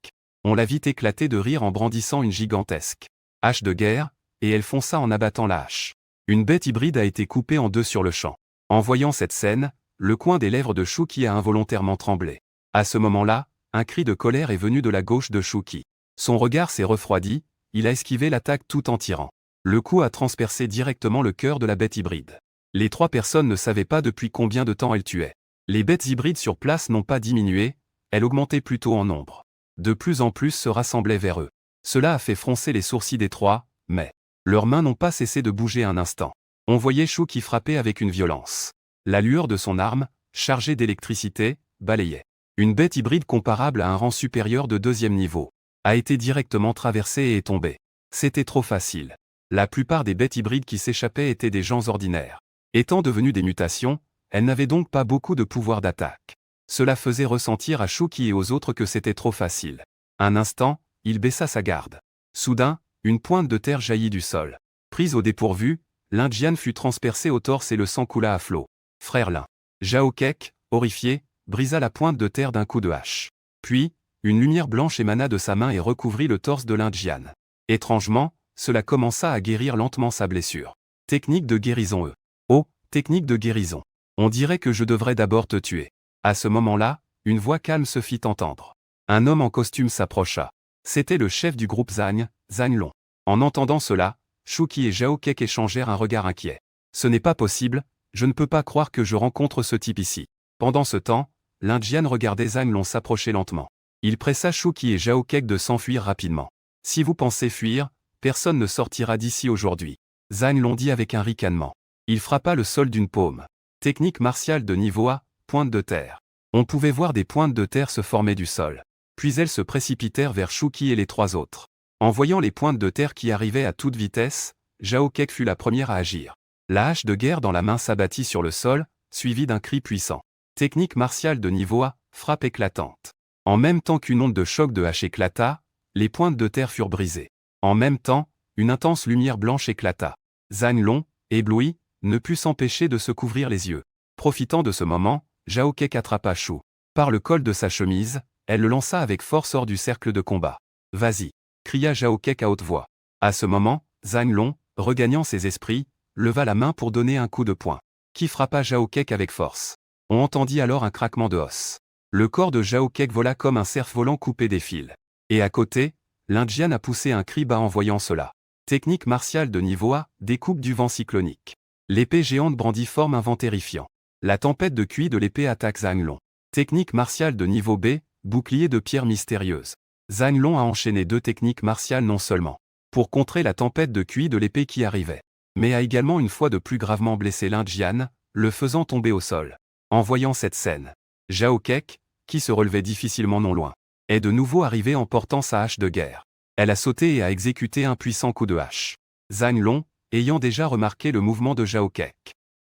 On la vit éclater de rire en brandissant une gigantesque hache de guerre, et elle fonça en abattant la hache. Une bête hybride a été coupée en 2 sur le champ. En voyant cette scène, le coin des lèvres de Shuki a involontairement tremblé. À ce moment-là, un cri de colère est venu de la gauche de Shuki. Son regard s'est refroidi, il a esquivé l'attaque tout en tirant. Le coup a transpercé directement le cœur de la bête hybride. Les 3 personnes ne savaient pas depuis combien de temps elles tuaient. Les bêtes hybrides sur place n'ont pas diminué, elles augmentaient plutôt en nombre. De plus en plus se rassemblaient vers eux. Cela a fait froncer les sourcils des 3, mais leurs mains n'ont pas cessé de bouger un instant. On voyait Shuki frapper avec une violence. La lueur de son arme, chargée d'électricité, balayait. Une bête hybride comparable à un rang supérieur de 2e niveau a été directement traversée et est tombée. C'était trop facile. La plupart des bêtes hybrides qui s'échappaient étaient des gens ordinaires. Étant devenues des mutations, elles n'avaient donc pas beaucoup de pouvoir d'attaque. Cela faisait ressentir à Shuki et aux autres que c'était trop facile. Un instant, il baissa sa garde. Soudain, une pointe de terre jaillit du sol. Prise au dépourvu, l'Indienne fut transpercée au torse et le sang coula à flot. Frère Lin. Jaokek, horrifié, brisa la pointe de terre d'un coup de hache. Puis, une lumière blanche émana de sa main et recouvrit le torse de l'Indienne. Étrangement, cela commença à guérir lentement sa blessure. Technique de guérison Oh, technique de guérison. On dirait que je devrais d'abord te tuer. À ce moment-là, une voix calme se fit entendre. Un homme en costume s'approcha. C'était le chef du groupe Zang Long. En entendant cela, Shuki et Jaokek échangèrent un regard inquiet. Ce n'est pas possible, je ne peux pas croire que je rencontre ce type ici. Pendant ce temps, l'Indienne regardait Zang Long s'approcher lentement. Il pressa Shuki et Jaokek de s'enfuir rapidement. Si vous pensez fuir, personne ne sortira d'ici aujourd'hui. Zang Long dit avec un ricanement. Il frappa le sol d'une paume. Technique martiale de niveau A, pointe de terre. On pouvait voir des pointes de terre se former du sol. Puis elles se précipitèrent vers Shuki et les 3 autres. En voyant les pointes de terre qui arrivaient à toute vitesse, Jaokek fut la première à agir. La hache de guerre dans la main s'abattit sur le sol, suivie d'un cri puissant. Technique martiale de niveau A, frappe éclatante. En même temps qu'une onde de choc de hache éclata, les pointes de terre furent brisées. En même temps, une intense lumière blanche éclata. Zang Long, ébloui, ne put s'empêcher de se couvrir les yeux. Profitant de ce moment, Jaokek attrapa Shu. Par le col de sa chemise, elle le lança avec force hors du cercle de combat. « Vas-y » cria Jaokek à haute voix. À ce moment, Zang Long, regagnant ses esprits, leva la main pour donner un coup de poing, qui frappa Jaokek avec force. On entendit alors un craquement de os. Le corps de Jaokek vola comme un cerf-volant coupé des fils. Et à côté, l'Indienne a poussé un cri bas en voyant cela. Technique martiale de niveau A, découpe du vent cyclonique. L'épée géante brandie forme un vent terrifiant. La tempête de cuit de l'épée attaque Zang Long. Technique martiale de niveau B, bouclier de pierre mystérieuse. Zang Long a enchaîné 2 techniques martiales non seulement pour contrer la tempête de cuit de l'épée qui arrivait, mais a également une fois de plus gravement blessé l'Indienne, le faisant tomber au sol. En voyant cette scène, Jaokek, qui se relevait difficilement non loin, est de nouveau arrivée en portant sa hache de guerre. Elle a sauté et a exécuté un puissant coup de hache. Zang Long, ayant déjà remarqué le mouvement de Jaokek,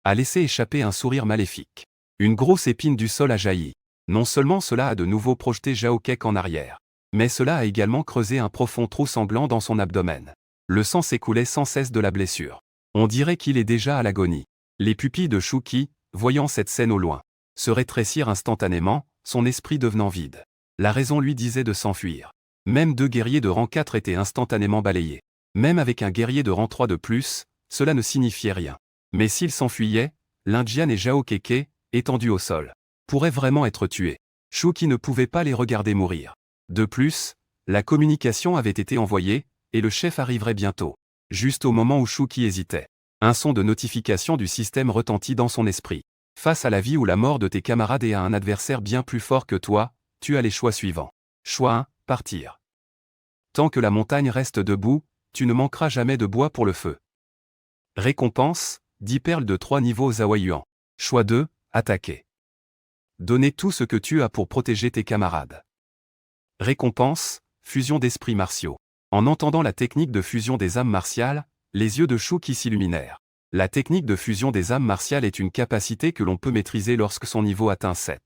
a laissé échapper un sourire maléfique. Une grosse épine du sol a jailli. Non seulement cela a de nouveau projeté Jaokek en arrière, mais cela a également creusé un profond trou sanglant dans son abdomen. Le sang s'écoulait sans cesse de la blessure. On dirait qu'il est déjà à l'agonie. Les pupilles de Shuki, voyant cette scène au loin, se rétrécirent instantanément, son esprit devenant vide. La raison lui disait de s'enfuir. Même 2 guerriers de rang 4 étaient instantanément balayés. Même avec un guerrier de rang 3 de plus, cela ne signifiait rien. Mais s'ils s'enfuyaient, l'Indienne et Jaokek, étendus au sol, pourraient vraiment être tués. Shuki ne pouvait pas les regarder mourir. De plus, la communication avait été envoyée, et le chef arriverait bientôt. Juste au moment où Shuki hésitait, un son de notification du système retentit dans son esprit. Face à la vie ou la mort de tes camarades et à un adversaire bien plus fort que toi, tu as les choix suivants. Choix 1, partir. Tant que la montagne reste debout, tu ne manqueras jamais de bois pour le feu. Récompense, 10 perles de 3 niveaux Zaoyuan. Choix 2, attaquer. Donner tout ce que tu as pour protéger tes camarades. Récompense, fusion d'esprits martiaux. En entendant la technique de fusion des âmes martiales, les yeux de Shuki s'illuminèrent. La technique de fusion des âmes martiales est une capacité que l'on peut maîtriser lorsque son niveau atteint 7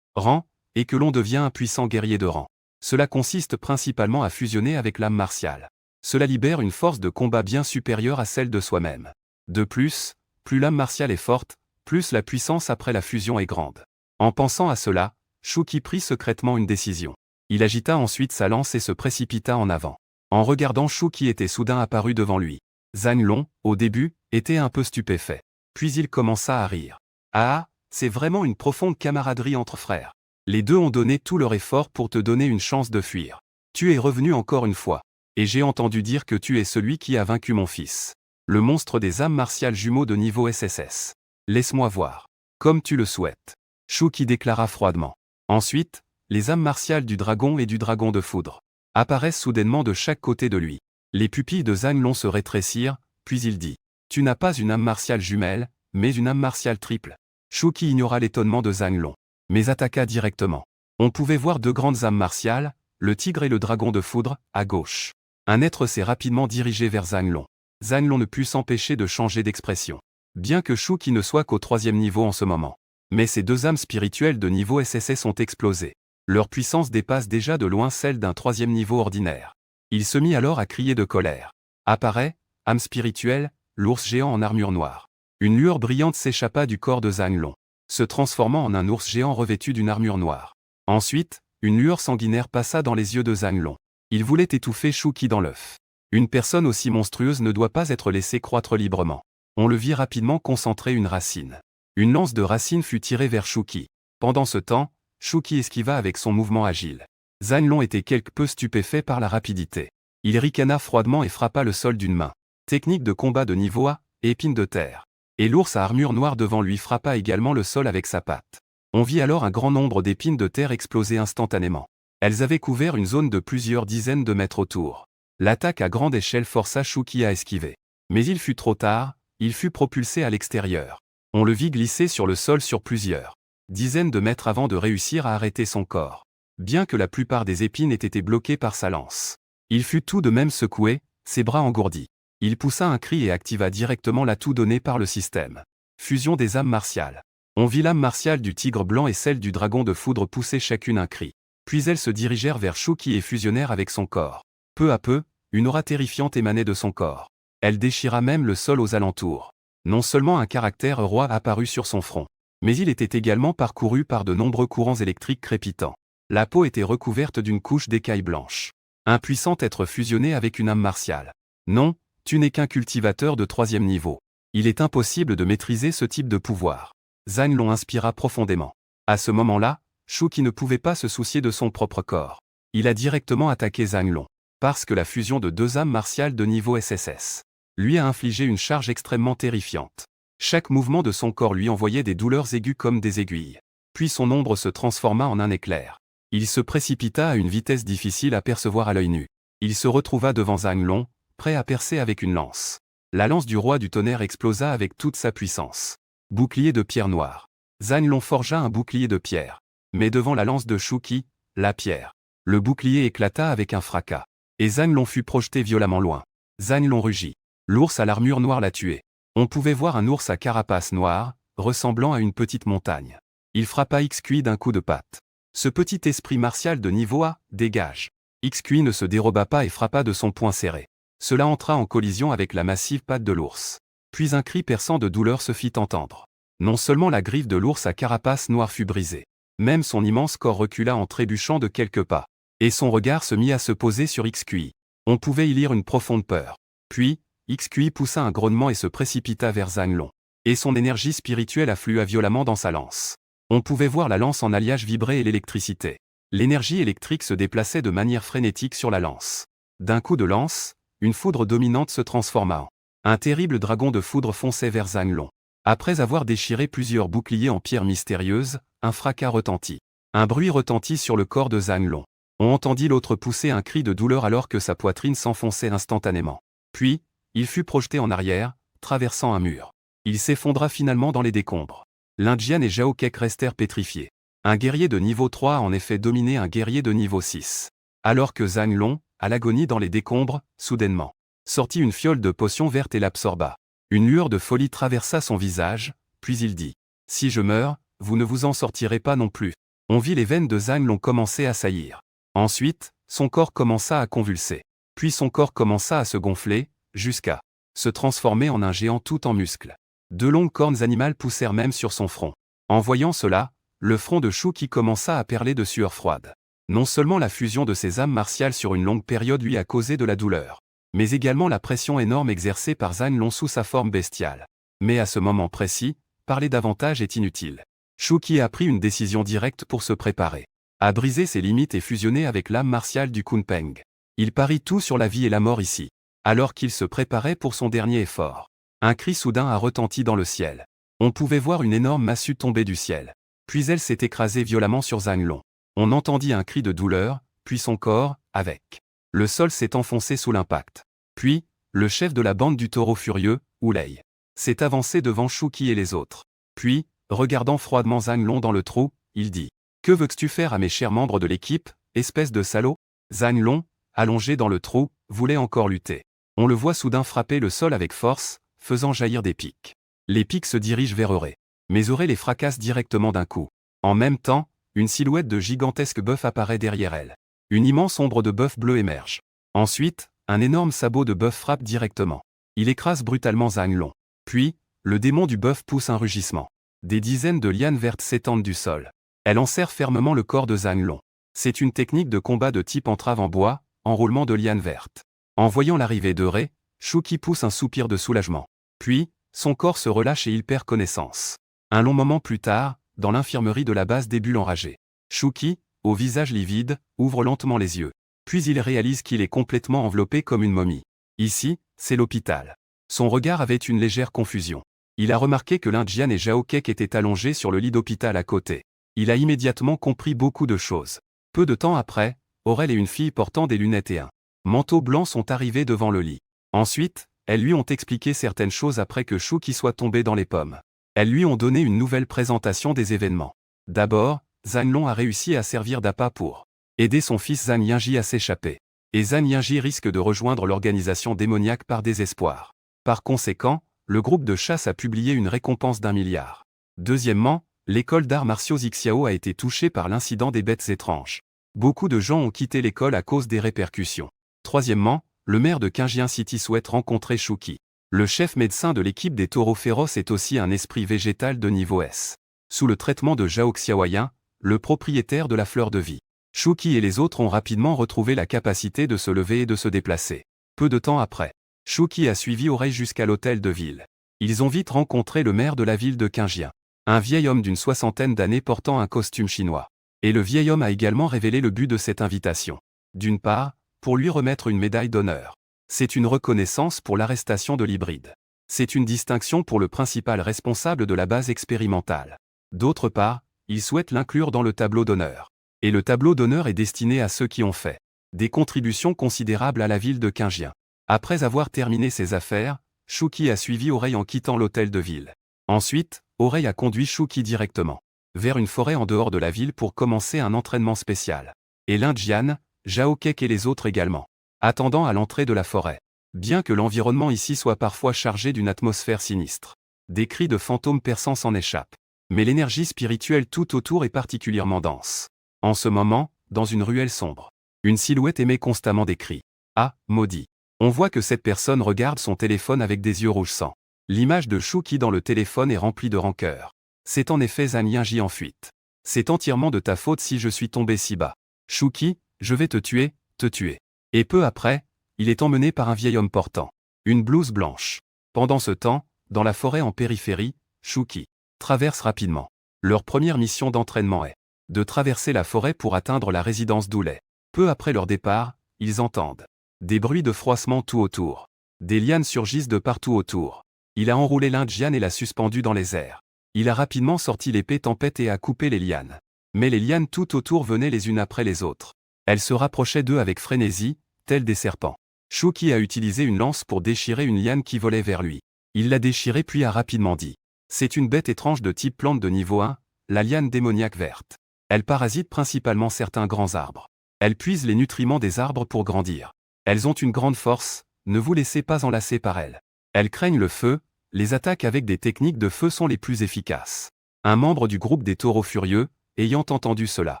rangs, et que l'on devient un puissant guerrier de rang. Cela consiste principalement à fusionner avec l'âme martiale. Cela libère une force de combat bien supérieure à celle de soi-même. De plus, plus l'âme martiale est forte, plus la puissance après la fusion est grande. En pensant à cela, Shuki prit secrètement une décision. Il agita ensuite sa lance et se précipita en avant. En regardant Shuki était soudain apparu devant lui. Zhang Long, au début, était un peu stupéfait. Puis il commença à rire. Ah, c'est vraiment une profonde camaraderie entre frères. Les deux ont donné tout leur effort pour te donner une chance de fuir. Tu es revenu encore une fois. Et j'ai entendu dire que tu es celui qui a vaincu mon fils. Le monstre des âmes martiales jumeaux de niveau SSS. Laisse-moi voir. Comme tu le souhaites. Shuki déclara froidement. Ensuite, les âmes martiales du dragon et du dragon de foudre apparaissent soudainement de chaque côté de lui. Les pupilles de Zhang Long se rétrécirent, puis il dit. Tu n'as pas une âme martiale jumelle, mais une âme martiale triple. Shuki ignora l'étonnement de Zhang Long, mais attaqua directement. On pouvait voir deux grandes âmes martiales, le tigre et le dragon de foudre, à gauche. Un être s'est rapidement dirigé vers Zhang Long. Zhang Long ne put s'empêcher de changer d'expression. Bien que Shuki ne soit qu'au 3e niveau en ce moment. Mais ces deux âmes spirituelles de niveau SSS ont explosé. Leur puissance dépasse déjà de loin celle d'un 3e niveau ordinaire. Il se mit alors à crier de colère. Apparaît, âme spirituelle, l'ours géant en armure noire. Une lueur brillante s'échappa du corps de Zhang Long, se transformant en un ours géant revêtu d'une armure noire. Ensuite, une lueur sanguinaire passa dans les yeux de Zhang Long. Il voulait étouffer Shuki dans l'œuf. Une personne aussi monstrueuse ne doit pas être laissée croître librement. On le vit rapidement concentrer une racine. Une lance de racine fut tirée vers Shuki. Pendant ce temps, Shuki esquiva avec son mouvement agile. Zhang Long était quelque peu stupéfait par la rapidité. Il ricana froidement et frappa le sol d'une main. Technique de combat de niveau A, épine de terre. Et l'ours à armure noire devant lui frappa également le sol avec sa patte. On vit alors un grand nombre d'épines de terre exploser instantanément. Elles avaient couvert une zone de plusieurs dizaines de mètres autour. L'attaque à grande échelle força Shuki à esquiver. Mais il fut trop tard, il fut propulsé à l'extérieur. On le vit glisser sur le sol sur plusieurs dizaines de mètres avant de réussir à arrêter son corps. Bien que la plupart des épines aient été bloquées par sa lance. Il fut tout de même secoué, ses bras engourdis. Il poussa un cri et activa directement l'atout donné par le système. Fusion des âmes martiales. On vit l'âme martiale du tigre blanc et celle du dragon de foudre pousser chacune un cri. Puis elles se dirigèrent vers Shuki et fusionnèrent avec son corps. Peu à peu, une aura terrifiante émanait de son corps. Elle déchira même le sol aux alentours. Non seulement un caractère roi apparut sur son front, mais il était également parcouru par de nombreux courants électriques crépitants. La peau était recouverte d'une couche d'écailles blanches. Un puissant être fusionné avec une âme martiale. Non, tu n'es qu'un cultivateur de 3e niveau. Il est impossible de maîtriser ce type de pouvoir. Zhang Long inspira profondément. À ce moment-là, Shuki ne pouvait pas se soucier de son propre corps. Il a directement attaqué Zhang Long. Parce que la fusion de deux âmes martiales de niveau SSS lui a infligé une charge extrêmement terrifiante. Chaque mouvement de son corps lui envoyait des douleurs aiguës comme des aiguilles. Puis son ombre se transforma en un éclair. Il se précipita à une vitesse difficile à percevoir à l'œil nu. Il se retrouva devant Zhang Long, prêt à percer avec une lance. La lance du roi du tonnerre explosa avec toute sa puissance. Bouclier de pierre noire. Zhang Long forgea un bouclier de pierre. Mais devant la lance de Shuki, la pierre. Le bouclier éclata avec un fracas. Et Zhang Long fut projeté violemment loin. Zhang Long rugit. L'ours à l'armure noire l'a tué. On pouvait voir un ours à carapace noire, ressemblant à une petite montagne. Il frappa XQi d'un coup de patte. Ce petit esprit martial de niveau A, dégage. XQi ne se déroba pas et frappa de son poing serré. Cela entra en collision avec la massive patte de l'ours. Puis un cri perçant de douleur se fit entendre. Non seulement la griffe de l'ours à carapace noire fut brisée, même son immense corps recula en trébuchant de quelques pas. Et son regard se mit à se poser sur XQi. On pouvait y lire une profonde peur. Puis, XQi poussa un grognement et se précipita vers Zhang Long. Et son énergie spirituelle afflua violemment dans sa lance. On pouvait voir la lance en alliage vibrer et l'électricité. L'énergie électrique se déplaçait de manière frénétique sur la lance. D'un coup de lance, une foudre dominante se transforma en. Un terrible dragon de foudre fonçait vers Zhang Long. Après avoir déchiré plusieurs boucliers en pierre mystérieuse, un fracas retentit. Un bruit retentit sur le corps de Zhang Long. On entendit l'autre pousser un cri de douleur alors que sa poitrine s'enfonçait instantanément. Puis, il fut projeté en arrière, traversant un mur. Il s'effondra finalement dans les décombres. L'Indian et Zhao Kek restèrent pétrifiés. Un guerrier de niveau 3 a en effet dominé un guerrier de niveau 6. Alors que Zhang Long, à l'agonie dans les décombres, soudainement, sortit une fiole de potion verte et l'absorba. Une lueur de folie traversa son visage, puis il dit « Si je meurs, vous ne vous en sortirez pas non plus. » On vit les veines de Zhang Long commencer à saillir. Ensuite, son corps commença à convulser. Puis son corps commença à se gonfler, jusqu'à se transformer en un géant tout en muscles. De longues cornes animales poussèrent même sur son front. En voyant cela, le front de Shuki commença à perler de sueur froide. Non seulement la fusion de ses âmes martiales sur une longue période lui a causé de la douleur, mais également la pression énorme exercée par Zhang Long sous sa forme bestiale. Mais à ce moment précis, parler davantage est inutile. Shuki a pris une décision directe pour se préparer à briser ses limites et fusionner avec l'âme martiale du Kunpeng. Il parie tout sur la vie et la mort ici. Alors qu'il se préparait pour son dernier effort, un cri soudain a retenti dans le ciel. On pouvait voir une énorme massue tomber du ciel. Puis elle s'est écrasée violemment sur Zhang Long. On entendit un cri de douleur, puis son corps, avec le sol s'est enfoncé sous l'impact. Puis, le chef de la bande du taureau furieux, Wu Lei, s'est avancé devant Shuki et les autres. Puis, regardant froidement Zhang Long dans le trou, il dit « Que veux-tu faire à mes chers membres de l'équipe, espèce de salaud ?» Zhang Long, allongé dans le trou, voulait encore lutter. On le voit soudain frapper le sol avec force, faisant jaillir des pics. Les pics se dirigent vers Euré. Mais Euré les fracasse directement d'un coup. En même temps, une silhouette de gigantesque bœuf apparaît derrière elle. Une immense ombre de bœuf bleu émerge. Ensuite, un énorme sabot de bœuf frappe directement. Il écrase brutalement Zhang Long. Puis, le démon du bœuf pousse un rugissement. Des dizaines de lianes vertes s'étendent du sol. Elle enserre fermement le corps de Zhang Long. C'est une technique de combat de type entrave en bois, enroulement de lianes vertes. En voyant l'arrivée d'Euré, Shuki pousse un soupir de soulagement. Puis, son corps se relâche et il perd connaissance. Un long moment plus tard, dans l'infirmerie de la base des bulles enragées, Shuki, au visage livide, ouvre lentement les yeux. Puis il réalise qu'il est complètement enveloppé comme une momie. Ici, c'est l'hôpital. Son regard avait une légère confusion. Il a remarqué que l'Indien et Zhao Kek étaient allongés sur le lit d'hôpital à côté. Il a immédiatement compris beaucoup de choses. Peu de temps après, Aurel et une fille portant des lunettes et un manteau blanc sont arrivés devant le lit. Ensuite, elles lui ont expliqué certaines choses après que Shuki soit tombé dans les pommes. Elles lui ont donné une nouvelle présentation des événements. D'abord, Zhang Long a réussi à servir d'appât pour aider son fils Zhang Yingji à s'échapper. Et Zhang Yingji risque de rejoindre l'organisation démoniaque par désespoir. Par conséquent, le groupe de chasse a publié une récompense d'1 milliard. Deuxièmement, l'école d'arts martiaux Xiao a été touchée par l'incident des bêtes étranges. Beaucoup de gens ont quitté l'école à cause des répercussions. Troisièmement, le maire de Qinjiang City souhaite rencontrer Shuki. Le chef médecin de l'équipe des taureaux féroces est aussi un esprit végétal de niveau S. Sous le traitement de Zhao Xiaoyan, le propriétaire de la fleur de vie. Shuki et les autres ont rapidement retrouvé la capacité de se lever et de se déplacer. Peu de temps après, Shuki a suivi Aurei jusqu'à l'hôtel de ville. Ils ont vite rencontré le maire de la ville de Qinjiang. Un vieil homme d'une 60aine d'années portant un costume chinois. Et le vieil homme a également révélé le but de cette invitation. D'une part, pour lui remettre une médaille d'honneur. C'est une reconnaissance pour l'arrestation de l'hybride. C'est une distinction pour le principal responsable de la base expérimentale. D'autre part, il souhaite l'inclure dans le tableau d'honneur. Et le tableau d'honneur est destiné à ceux qui ont fait des contributions considérables à la ville de Qinjiang. Après avoir terminé ses affaires, Shuki a suivi Aurei en quittant l'hôtel de ville. Ensuite, Aurei a conduit Shuki directement vers une forêt en dehors de la ville pour commencer un entraînement spécial. Et l'Indien, Zhao Kek et les autres également, attendant à l'entrée de la forêt. Bien que l'environnement ici soit parfois chargé d'une atmosphère sinistre. Des cris de fantômes perçants s'en échappent. Mais l'énergie spirituelle tout autour est particulièrement dense. En ce moment, dans une ruelle sombre, une silhouette émet constamment des cris. Ah, maudit. On voit que cette personne regarde son téléphone avec des yeux rouges sang. L'image de Shuki dans le téléphone est remplie de rancœur. C'est en effet Zhang Yingji en fuite. C'est entièrement de ta faute si je suis tombé si bas. Shuki, je vais te tuer, te tuer. Et peu après, il est emmené par un vieil homme portant une blouse blanche. Pendant ce temps, dans la forêt en périphérie, Shuki traverse rapidement. Leur première mission d'entraînement est de traverser la forêt pour atteindre la résidence d'Oulai. Peu après leur départ, ils entendent des bruits de froissement tout autour. Des lianes surgissent de partout autour. Il a enroulé l'Indien et l'a suspendu dans les airs. Il a rapidement sorti l'épée tempête et a coupé les lianes. Mais les lianes tout autour venaient les unes après les autres. Elles se rapprochaient d'eux avec frénésie, telles des serpents. Shuki a utilisé une lance pour déchirer une liane qui volait vers lui. Il l'a déchirée puis a rapidement dit. C'est une bête étrange de type plante de niveau 1, la liane démoniaque verte. Elle parasite principalement certains grands arbres. Elles puisent les nutriments des arbres pour grandir. Elles ont une grande force, ne vous laissez pas enlacer par elles. Elles craignent le feu, les attaques avec des techniques de feu sont les plus efficaces. Un membre du groupe des taureaux furieux, ayant entendu cela,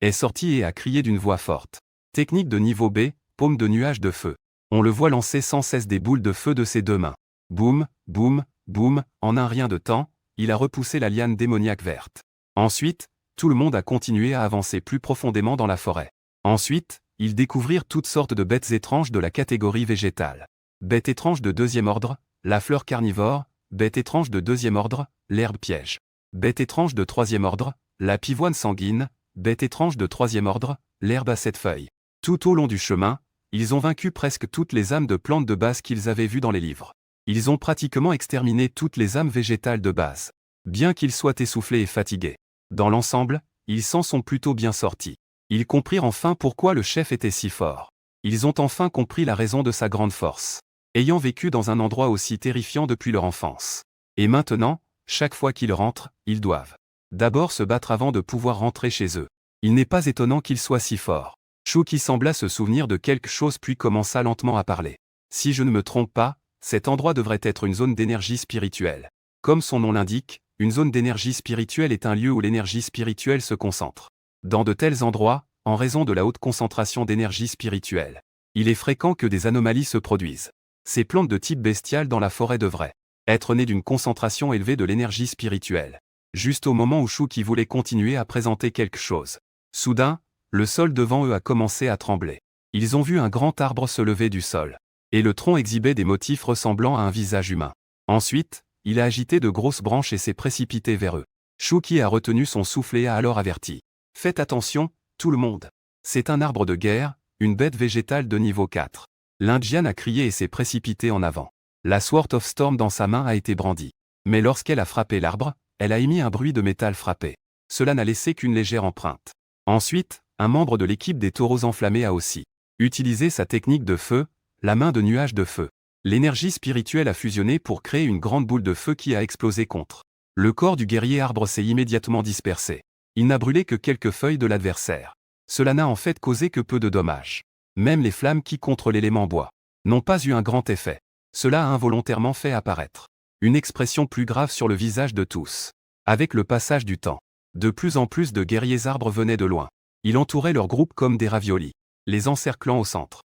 est sorti et a crié d'une voix forte. Technique de niveau B, paume de nuage de feu. On le voit lancer sans cesse des boules de feu de ses deux mains. Boum, boum, boum, en un rien de temps, il a repoussé la liane démoniaque verte. Ensuite, tout le monde a continué à avancer plus profondément dans la forêt. Ensuite, ils découvrirent toutes sortes de bêtes étranges de la catégorie végétale. Bêtes étranges de deuxième ordre, la fleur carnivore, bêtes étranges de deuxième ordre, l'herbe piège. Bêtes étranges de troisième ordre, la pivoine sanguine, bêtes étranges de troisième ordre, l'herbe à 7 feuilles. Tout au long du chemin, ils ont vaincu presque toutes les âmes de plantes de base qu'ils avaient vues dans les livres. Ils ont pratiquement exterminé toutes les âmes végétales de base. Bien qu'ils soient essoufflés et fatigués. Dans l'ensemble, ils s'en sont plutôt bien sortis. Ils comprirent enfin pourquoi le chef était si fort. Ils ont enfin compris la raison de sa grande force. Ayant vécu dans un endroit aussi terrifiant depuis leur enfance. Et maintenant, chaque fois qu'ils rentrent, ils doivent d'abord se battre avant de pouvoir rentrer chez eux. Il n'est pas étonnant qu'ils soient si forts. Shuki sembla se souvenir de quelque chose puis commença lentement à parler. Si je ne me trompe pas, cet endroit devrait être une zone d'énergie spirituelle. Comme son nom l'indique, une zone d'énergie spirituelle est un lieu où l'énergie spirituelle se concentre. Dans de tels endroits, en raison de la haute concentration d'énergie spirituelle, il est fréquent que des anomalies se produisent. Ces plantes de type bestial dans la forêt devraient être nées d'une concentration élevée de l'énergie spirituelle. Juste au moment où Shuki voulait continuer à présenter quelque chose. Soudain, le sol devant eux a commencé à trembler. Ils ont vu un grand arbre se lever du sol. Et le tronc exhibait des motifs ressemblant à un visage humain. Ensuite, il a agité de grosses branches et s'est précipité vers eux. Shuki a retenu son souffle et a alors averti. Faites attention, tout le monde. C'est un arbre de guerre, une bête végétale de niveau 4. L'Indienne a crié et s'est précipitée en avant. La Sword of Storm dans sa main a été brandie. Mais lorsqu'elle a frappé l'arbre, elle a émis un bruit de métal frappé. Cela n'a laissé qu'une légère empreinte. Ensuite, un membre de l'équipe des taureaux enflammés a aussi utilisé sa technique de feu, la main de nuage de feu. L'énergie spirituelle a fusionné pour créer une grande boule de feu qui a explosé contre. Le corps du guerrier arbre s'est immédiatement dispersé. Il n'a brûlé que quelques feuilles de l'adversaire. Cela n'a en fait causé que peu de dommages. Même les flammes qui contre l'élément bois n'ont pas eu un grand effet. Cela a involontairement fait apparaître une expression plus grave sur le visage de tous. Avec le passage du temps, de plus en plus de guerriers arbres venaient de loin. Ils entouraient leur groupe comme des raviolis, les encerclant au centre.